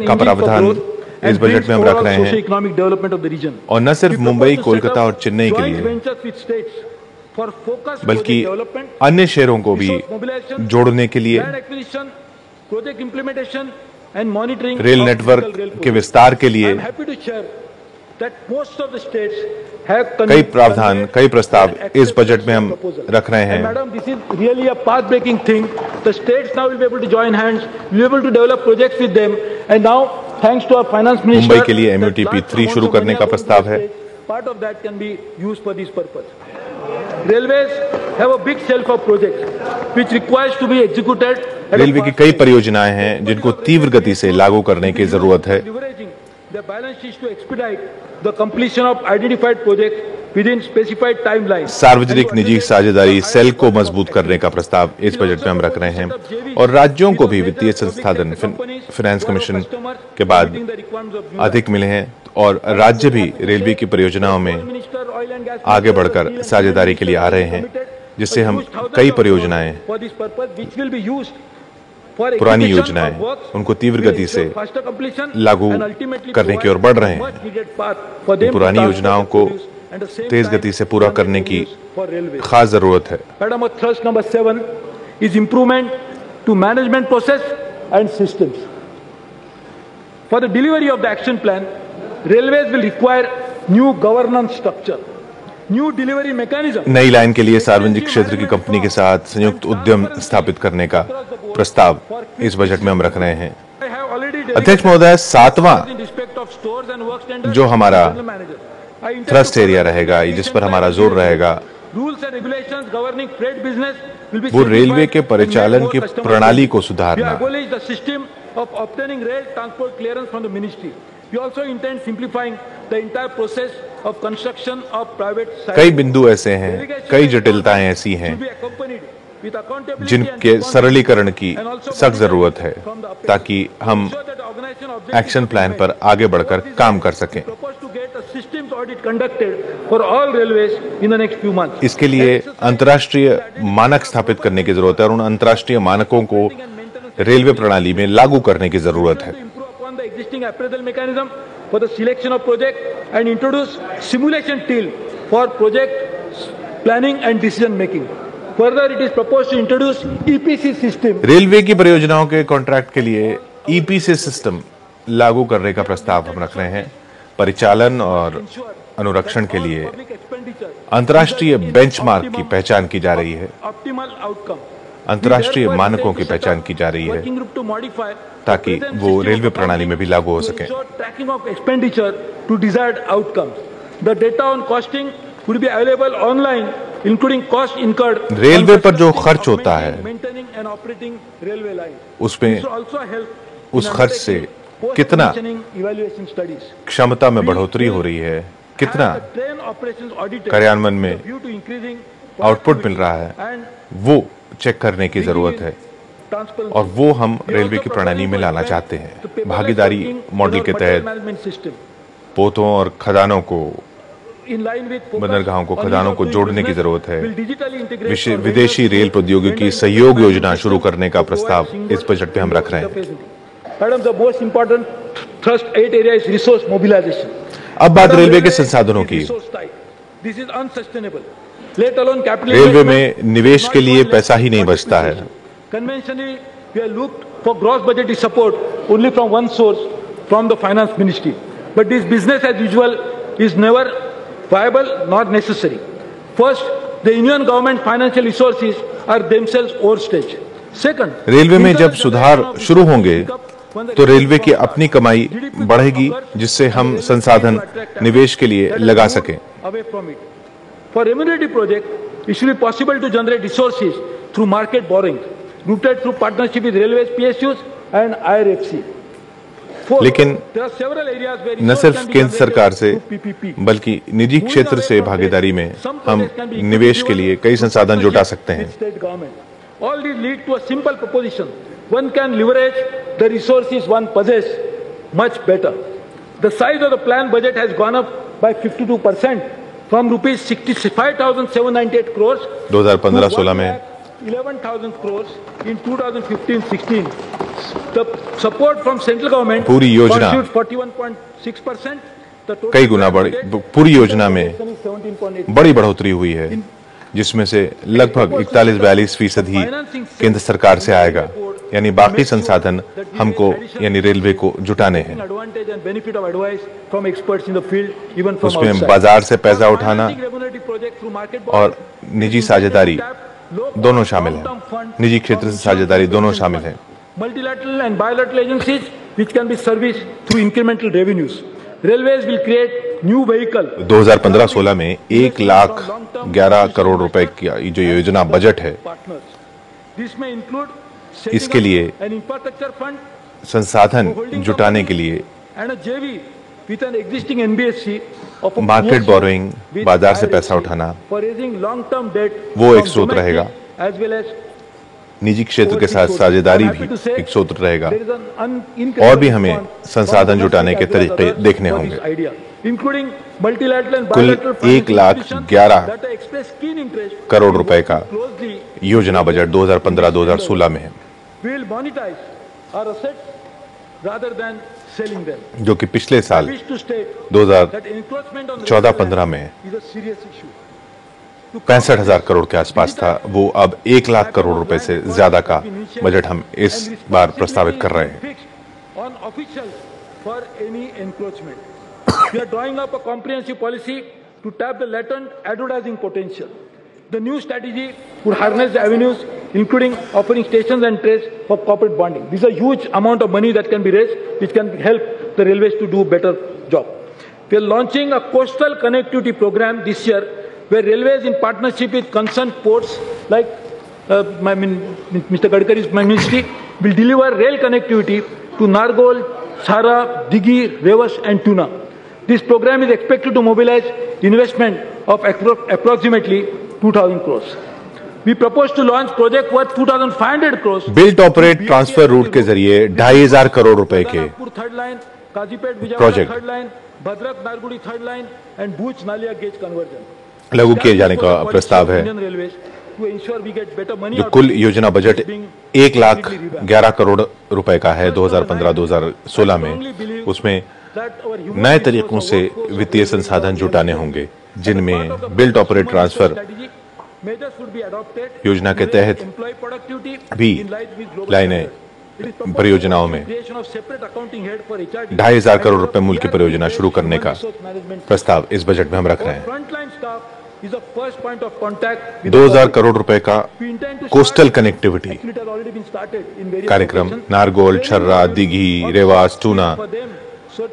Speaker 2: का प्रावधान इस budget में हम रख रहे हैं, और न सिर्फ मुंबई, कोलकाता और चेन्नई के लिए, बल्कि अन्य शहरों को भी जोड़ने के लिए, रेल नेटवर्क के विस्तार के लिए कई प्रावधान, कई प्रस्ताव इस बजट में हम रख रहे हैं।
Speaker 3: Madam, this is really a path-breaking thing. The states now will be able to join hands, will be able to develop projects with them, and now Thanks to our finance minister,
Speaker 2: Mumbai के लिए MUTP 3 शुरू करने का प्रस्ताव है।
Speaker 3: Part of that can be used for this purpose. Railways have a big shelf of projects which requires to be executed.
Speaker 2: Railway की कई परियोजनाएं हैं जिनको तीव्र गति से लागू करने की जरूरत है।
Speaker 3: Leveraging the balance sheets to expedite the completion of identified projects within specified timelines.
Speaker 2: सार्वजनिक निजी साझेदारी सेल को मजबूत करने का प्रस्ताव इस बजट में हम रख रहे हैं और राज्यों को भी वित्तीय संसाधन फाइनेंस कमीशन के बाद अधिक मिले हैं और राज्य भी रेलवे की परियोजनाओं में आगे बढ़कर साझेदारी के लिए आ रहे हैं, जिससे हम कई परियोजनाएं, पुरानी योजनाएं, उनको तीव्र गति से लागू करने की ओर बढ़ रहे हैं। पुरानी योजनाओं को तेज गति से पूरा करने की खास जरूरत है।
Speaker 3: Thrust number 7 is improvement to management process and systems. For the delivery of the action plan, railways will require new governance structure, new delivery mechanism.
Speaker 2: नई लाइन के लिए सार्वजनिक क्षेत्र की कंपनी के साथ संयुक्त उद्यम स्थापित करने का प्रस्ताव इस बजट में हम रख रहे हैं। अध्यक्ष महोदय, 7वां जो हमारा थ्रस्ट एरिया रहेगा, जिस पर हमारा जोर रहेगा, वो रेलवे के परिचालन की प्रणाली को सुधारना। कई बिंदु ऐसे हैं, कई जटिलताएं ऐसी हैं जिनके सरलीकरण की सख्त जरूरत है ताकि हम एक्शन प्लान पर आगे बढ़कर काम कर सकें। इसके लिए अंतर्राष्ट्रीय मानक स्थापित करने की जरूरत है और उन अंतर्राष्ट्रीय मानकों को रेलवे प्रणाली में लागू करने की जरूरत है। रेलवे की परियोजनाओं के कॉन्ट्रैक्ट के लिए EPC सिस्टम लागू करने का प्रस्ताव हम रख रहे हैं। परिचालन और अनुरक्षण के लिए अंतर्राष्ट्रीय बेंचमार्क की पहचान की जा रही है, अंतर्राष्ट्रीय मानकों की पहचान की जा रही है ताकि वो रेलवे प्रणाली में भी लागू हो सके। रेलवे पर जो खर्च होता है उसमें उस खर्च से कितना क्षमता में बढ़ोतरी हो रही है, कितना कार्यान्वयन में आउटपुट मिल रहा है, वो चेक करने की जरूरत है और वो हम रेलवे की प्रणाली में लाना चाहते हैं। भागीदारी मॉडल के तहत पोतों और खदानों को, बंदरगाहों को, खदानों को जोड़ने की जरूरत है। विदेशी रेल प्रौद्योगिकी सहयोग योजना शुरू करने का प्रस्ताव इस बजट में हम रख रहे हैं।
Speaker 3: Madam, the most important thrust 8 area is resource mobilization.
Speaker 2: अब बात रेलवे के संसाधनों की।
Speaker 3: This is unsustainable. Let alone capital.
Speaker 2: Railway में निवेश के लिए पैसा ही नहीं बचता है।
Speaker 3: Conventionally, we have looked for gross budgetary support only from one source, from the finance ministry. But this business as usual is never viable nor necessary. First, the union government financial resources are themselves overstretched. Second,
Speaker 2: railway में जब सुधार शुरू होंगे तो railway की अपनी कमाई बढ़ेगी, जिससे हम संसाधन निवेश के लिए लगा सकें।
Speaker 3: For remunerative project, it should be possible to generate resources through market borrowing, routed through partnership with railways, PSUs and IRFC.
Speaker 2: लेकिन न सिर्फ केंद्र सरकार से बल्कि निजी क्षेत्र से भागीदारी में हम निवेश के लिए कई संसाधन जुटा सकते हैं।
Speaker 3: All these lead to a simple proposition. One can leverage the resources one possesses much better. The size of the planned budget has gone up by 52% from rupees 65,798 crores
Speaker 2: 2015-16 में
Speaker 3: 11,000 crores in 2015-16. The support from central government
Speaker 2: पूरी योजना
Speaker 3: 41.6%.
Speaker 2: कई गुना बढ़ी। पूरी योजना में बड़ी बढ़ोतरी हुई है, जिसमें से लगभग 41-42% ही केंद्र सरकार से आएगा, यानी बाकी संसाधन हमको यानी रेलवे को जुटाने हैं। उसमें बाजार से पैसा उठाना और निजी साझेदारी दोनों शामिल हैं, निजी क्षेत्र से साझेदारी दोनों शामिल हैं।
Speaker 3: Multilateral and bilateral agencies which can be serviced through incremental revenues. Railways will create new vehicle.
Speaker 2: 2015-16 में 1,11 करोड़ रुपए की जो योजना बजट है,
Speaker 3: This may include
Speaker 2: इसके लिए
Speaker 3: an infrastructure fund
Speaker 2: संसाधन जुटाने के लिए
Speaker 3: and a JV with an existing NBFC of a
Speaker 2: market
Speaker 3: PSU
Speaker 2: borrowing,
Speaker 3: with
Speaker 2: बाजार से
Speaker 3: IRFC
Speaker 2: पैसा उठाना,
Speaker 3: for raising long-term debt
Speaker 2: वो एक
Speaker 3: from
Speaker 2: स्रोत
Speaker 3: domestic
Speaker 2: रहेगा।
Speaker 3: as well as
Speaker 2: निजी क्षेत्र के साथ साझेदारी भी एक स्रोत रहेगा, और भी हमें संसाधन जुटाने के तरीके देखने होंगे। कुल 1,11 करोड़ रुपए का योजना बजट 2015-2016 में है, जो कि पिछले साल 2014-15 में 65,000 करोड़ के आसपास था। वो अब 1,00,000 करोड़ रुपए से ज्यादा का बजट हम इस बार प्रस्तावित कर रहे हैं।
Speaker 3: We are drawing up a comprehensive policy to tap the latent advertising potential. The new strategy would harness the avenues, including offering stations and trades for corporate bonding. This is a huge amount of money that can be raised, which can help the railways to do a better job. We are launching a coastal connectivity program this year, where railways, in partnership with concerned ports like Mr. Gadkari's ministry, will deliver rail connectivity to Nargol, Chhara, Dighi, Revas, and Tuna. This program is expected to mobilize investment of approximately 2,000 crores. We propose to launch project worth 2,500 crores.
Speaker 2: Built operate transfer route के जरिए 2,500 करोड़ रुपए के
Speaker 3: third line, Kazipet Vijayawada
Speaker 2: project
Speaker 3: third line, Bhadrak Nergundi third line and Bhuj Naliya gauge conversion
Speaker 2: लागू किए जाने का प्रस्ताव है, जो कुल योजना बजट 1,11 करोड़ रुपए का है 2015-2016 में। उसमें नए तरीकों से वित्तीय संसाधन जुटाने होंगे, जिनमें बिल्ट ऑपरेट ट्रांसफर योजना के तहत भी लाइनें परियोजनाओं में 2,500 करोड़ रुपए मूल्य की परियोजना शुरू करने का प्रस्ताव इस बजट में हम रख रहे हैं। 2,000 करोड़ रुपए का कोस्टल कनेक्टिविटी कार्यक्रम नारगोल, छर्रा, दिघी, रेवास, टूना,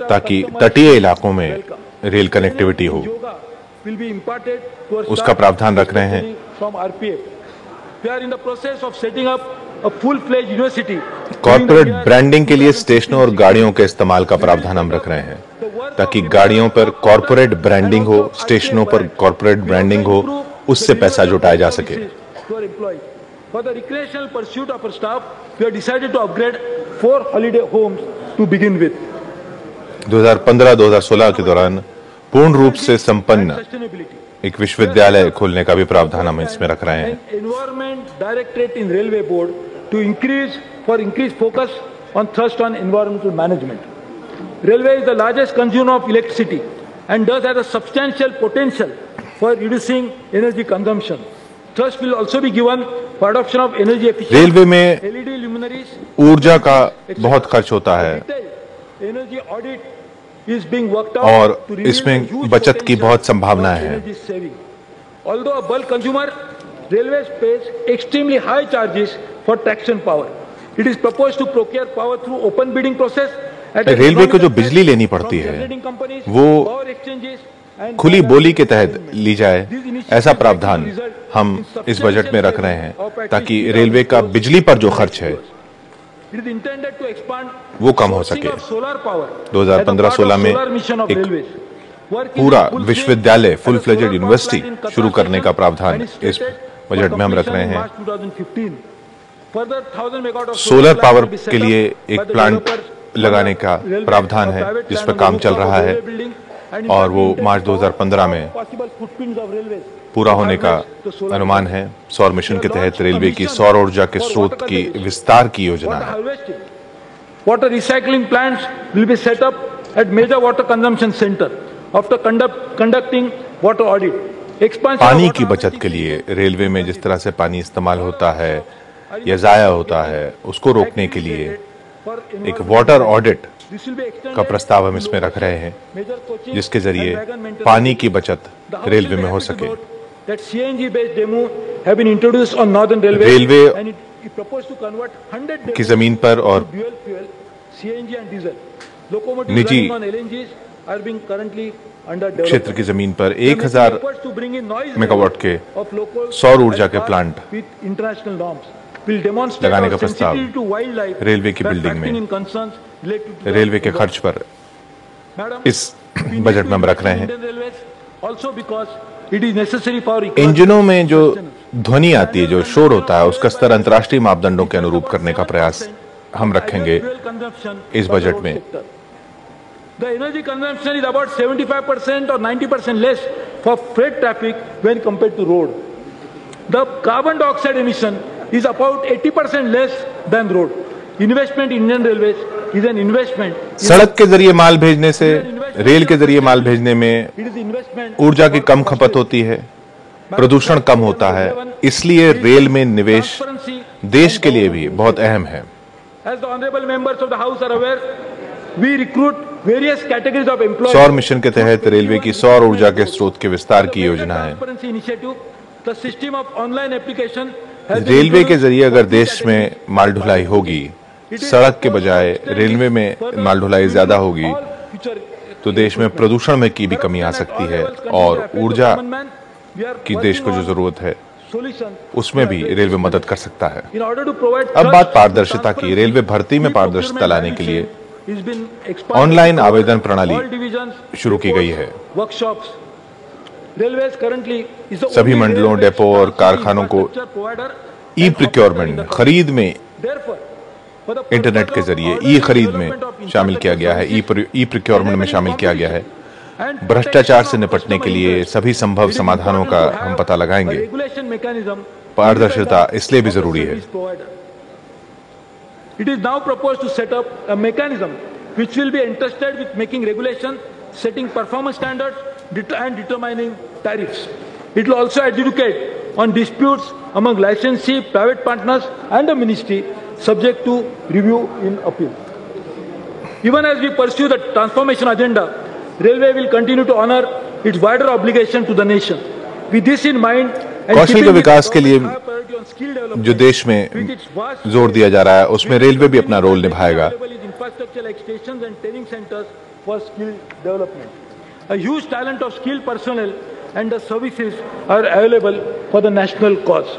Speaker 2: ताकि तटीय इलाकों में रेल कनेक्टिविटी हो, उसका प्रावधान रख रहे हैं। कॉर्पोरेट ब्रांडिंग के लिए स्टेशनों और गाड़ियों के इस्तेमाल का प्रावधान हम रख रहे हैं, ताकि गाड़ियों पर कॉर्पोरेट ब्रांडिंग हो, स्टेशनों पर कॉर्पोरेट ब्रांडिंग हो, उससे पैसा जुटाया जा सके।
Speaker 3: For the recreational pursuit of our staff, we have decided to upgrade 4 holiday homes to begin with.
Speaker 2: 2015-2016 के दौरान पूर्ण रूप से संपन्न एक विश्वविद्यालय खोलने का भी प्रावधान हम इसमें रख रहे हैं।
Speaker 3: Environment Directorate in Railway Board to increase focus on thrust on environmental management. Railway is the largest consumer of electricity and thus has a substantial potential for reducing energy consumption. Thrust will also be given for adoption of energy efficient
Speaker 2: railway में
Speaker 3: LED luminaries.
Speaker 2: ऊर्जा का बहुत खर्च होता है
Speaker 3: Energy audit is being worked out
Speaker 2: और
Speaker 3: to reveal
Speaker 2: इसमें
Speaker 3: the huge
Speaker 2: बचत की
Speaker 3: potential
Speaker 2: बहुत संभावनाएं
Speaker 3: of
Speaker 2: हैं।
Speaker 3: energy saving. Although a bulk consumer, railways pays extremely high charges for traction power. It is proposed to procure power through open bidding process.
Speaker 2: Railway को जो बिजली लेनी पड़ती है, वो खुली बोली के तहत ली जाए, ऐसा प्रावधान हम इस बजट में रख रहे हैं, ताकि रेलवे का बिजली पर जो खर्च है वो कम हो सके। 2015-16 में एक पूरा विश्वविद्यालय, फुल फ्लेजेड यूनिवर्सिटी शुरू करने का प्रावधान इस बजट में हम रख रहे हैं। सोलर पावर के लिए एक प्लांट लगाने का प्रावधान है, जिस पर काम चल रहा है, और वो मार्च 2015 में पूरा होने का अनुमान है। सौर मिशन के तहत रेलवे की सौर ऊर्जा के स्रोत की विस्तार की योजना है।
Speaker 3: Water recycling plants will be set up at major water consumption center after conducting water audit.
Speaker 2: पानी की बचत के लिए रेलवे में जिस तरह से पानी इस्तेमाल होता है या जाया होता है, उसको रोकने के लिए एक वाटर ऑडिट का प्रस्ताव हम इसमें रख रहे हैं, जिसके जरिए पानी की बचत रेलवे में हो सके। रेलवे की जमीन पर और
Speaker 3: CNG and diesel. Locomotives
Speaker 2: निजी
Speaker 3: running on LNGs are being currently under
Speaker 2: क्षेत्र
Speaker 3: development.
Speaker 2: की जमीन पर
Speaker 3: We are making
Speaker 2: 1000
Speaker 3: efforts to bring in noise
Speaker 2: megawatt के
Speaker 3: levels of local
Speaker 2: सौर ऊर्जा के
Speaker 3: and
Speaker 2: plant
Speaker 3: with international norms. We'll demonstrate
Speaker 2: लगाने
Speaker 3: our
Speaker 2: का प्रस्ताव
Speaker 3: sensitivity to wildlife
Speaker 2: रेलवे की
Speaker 3: by
Speaker 2: बिल्डिंग में
Speaker 3: factoring in concerns related to the
Speaker 2: railway के खर्च पर
Speaker 3: Madam,
Speaker 2: इस बजट में हम रख रहे हैं।
Speaker 3: Indian Railways also because it is necessary for
Speaker 2: इंजनों में जो ध्वनि आती है, जो शोर होता है, उसका स्तर अंतर्राष्ट्रीय मापदंडों के अनुरूप करने का प्रयास हम रखेंगे इस बजट में।
Speaker 3: The energy consumption is about 75% or 90% less for freight traffic when compared to road. The carbon dioxide emission is about 80% less than road. Investment in Indian Railways is an investment.
Speaker 2: सड़क के जरिए माल भेजने से rail के जरिए माल भेजने में
Speaker 3: It is investment.
Speaker 2: ऊर्जा की कम खपत होती है, प्रदूषण कम होता है, इसलिए रेल में निवेश देश के लिए भी बहुत अहम है।
Speaker 3: As the honorable members of the House are aware, we recruit various categories of employees.
Speaker 2: सौर मिशन के तहत रेलवे की सौर ऊर्जा के स्रोत के विस्तार की योजना है।
Speaker 3: Transparency initiative, the system of online application has been
Speaker 2: railway के
Speaker 3: introduced
Speaker 2: जरिए अगर
Speaker 3: for
Speaker 2: देश में माल ढुलाई होगी, सड़क के बजाय रेलवे में माल ढुलाई ज्यादा होगी,
Speaker 3: all future
Speaker 2: तो देश में प्रदूषण में की भी कमी आ सकती है और ऊर्जा की देश को जो जरूरत है
Speaker 3: solution
Speaker 2: उसमें भी रेलवे मदद कर सकता है।
Speaker 3: in order to provide
Speaker 2: अब बात
Speaker 3: trust,
Speaker 2: पारदर्शिता की। रेलवे भर्ती में पारदर्शिता लाने के लिए ऑनलाइन आवेदन प्रणाली शुरू की गई है। सभी मंडलों, डेपो और कारखानों को ई प्रोक्योरमेंट खरीद में इंटरनेट के जरिए ई खरीद में शामिल किया गया है, ई प्रोक्योरमेंट में शामिल किया गया है। भ्रष्टाचार से निपटने के लिए सभी संभव समाधानों का हम पता लगाएंगे। पारदर्शिता इसलिए भी जरूरी है।
Speaker 3: It is now proposed to set up a mechanism which will be entrusted with making regulations, setting performance standards, and determining tariffs. It will also adjudicate on disputes among licensee, private partners, and the ministry, subject to review in appeal. Even as we pursue the transformation agenda, Railway will continue to honor its wider obligation to the nation. With this in mind, and
Speaker 2: कौशल के
Speaker 3: keeping
Speaker 2: विकास के लिए
Speaker 3: high priority on skill development,
Speaker 2: जो देश में
Speaker 3: with its vast
Speaker 2: जोर दिया जा रहा है, उसमें रेलवे भी अपना रोल निभाएगा।
Speaker 3: infrastructure like stations and training centers for skill development. A huge talent of skilled personnel and the services are available for the national cause.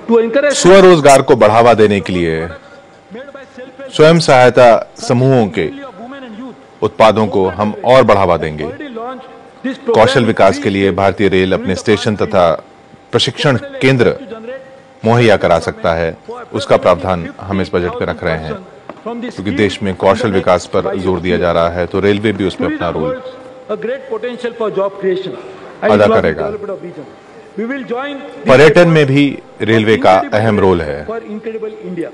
Speaker 3: To encourage
Speaker 2: स्वरोजगार को बढ़ावा देने के लिए
Speaker 3: made by self-help
Speaker 2: स्वयं सहायता समूहों के
Speaker 3: of women and youth,
Speaker 2: उत्पादों को हम और बढ़ावा देंगे।
Speaker 3: already launched this program
Speaker 2: कौशल विकास के लिए भारतीय रेल अपने स्टेशन तथा प्रशिक्षण केंद्र
Speaker 3: to generate
Speaker 2: मुहैया करा सकता है, उसका प्रावधान हम इस बजट में रख रहे हैं।
Speaker 3: from this
Speaker 2: क्योंकि देश में कौशल विकास पर जोर दिया जा रहा है, तो रेलवे भी उसमें अपना role
Speaker 3: a great potential for job creation and
Speaker 2: अदा
Speaker 3: economic
Speaker 2: करेगा।
Speaker 3: development of region. We will join this
Speaker 2: पर्यटन में भी रेलवे का अहम रोल है।
Speaker 3: For Incredible India.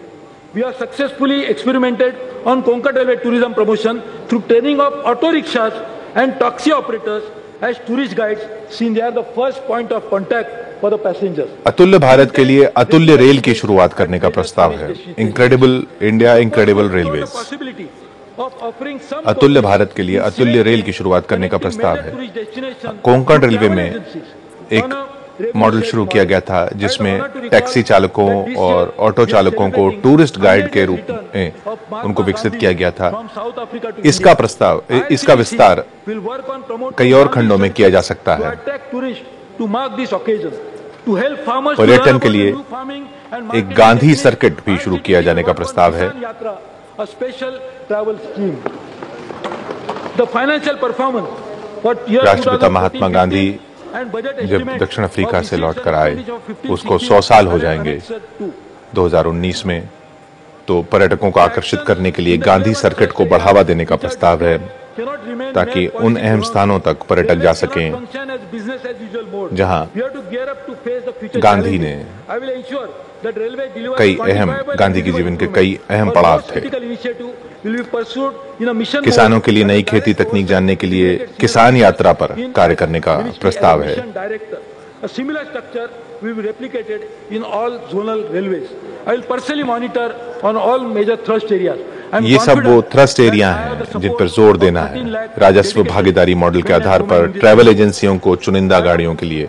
Speaker 3: We have successfully experimented on Konkan Railway tourism promotion through training of auto rickshaws and taxi operators as tourist guides, since they are the first point of contact for the passengers.
Speaker 2: अतुल्य भारत के लिए अतुल्य rail की शुरुआत करने का प्रस्ताव है। Incredible India, incredible railways.
Speaker 3: Possibility of offering some
Speaker 2: अतुल्य भारत के लिए अतुल्य रेल की शुरुआत करने का प्रस्ताव है। कोंकण रेलवे में एक मॉडल शुरू किया गया था जिसमें टैक्सी चालकों और ऑटो चालकों को टूरिस्ट गाइड के रूप में उनको विकसित किया गया था। इसका विस्तार कई और खंडों में किया जा सकता है। पर्यटन के लिए एक गांधी सर्किट भी शुरू किया जाने का प्रस्ताव है। राष्ट्रपिता महात्मा गांधी जब दक्षिण अफ्रीका से लौटकर आए, उसको 100 साल हो जाएंगे 2019 में, तो पर्यटकों को आकर्षित करने के लिए गांधी सर्किट को बढ़ावा देने का प्रस्ताव है ताकि उन अहम स्थानों तक पर्यटक जा सकें जहां गांधी ने गांधी के जीवन के कई अहम पड़ाव थे। किसानों के लिए नई खेती तकनीक जानने के लिए किसान यात्रा पर कार्य करने का प्रस्ताव है। ये सब वो थ्रस्ट एरिया हैं जिन पर जोर देना है। राजस्व भागीदारी मॉडल के आधार पर ट्रैवल एजेंसियों को चुनिंदा गाड़ियों के लिए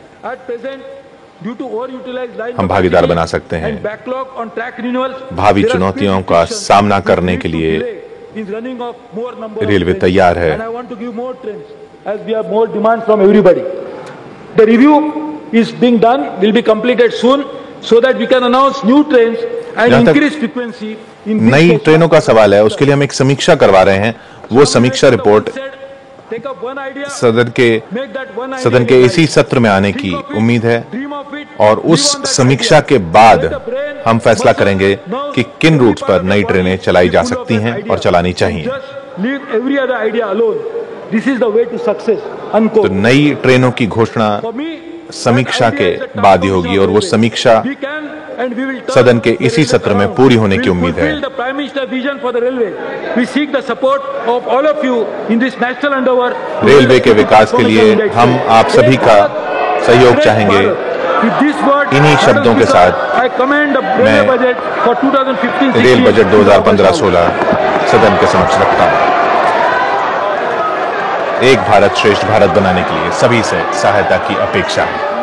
Speaker 2: हम भागीदार बना सकते हैं। भावी चुनौतियों का सामना करने के लिए
Speaker 3: is running of more number of
Speaker 2: railway
Speaker 3: trains.
Speaker 2: तैयार है।
Speaker 3: And I want to give more trains as we have more demand from everybody. The review is being done, will be completed soon, so that we can announce new trains and
Speaker 2: जहाँ तक
Speaker 3: increase frequency in
Speaker 2: नई ट्रेनों का सवाल है, उसके लिए हम एक समीक्षा करवा रहे हैं। वो समीक्षा report
Speaker 3: Take up one idea,
Speaker 2: सदन के इसी सत्र में आने की उम्मीद है और उस समीक्षा के बाद हम फैसला करेंगे कि किन रूट्स पर नई ट्रेनें चलाई जा सकती हैं और चलानी चाहिए। तो नई ट्रेनों की घोषणा समीक्षा के बाद ही होगी और वो समीक्षा सदन के इसी सत्र में पूरी होने की उम्मीद है। रेलवे के विकास के लिए हम आप सभी का सहयोग चाहेंगे। इन्हीं शब्दों के साथ मैं रेल बजट 2015-16 सदन के समक्ष रखता हूं। एक भारत श्रेष्ठ भारत बनाने के लिए सभी से सहायता की अपेक्षा है।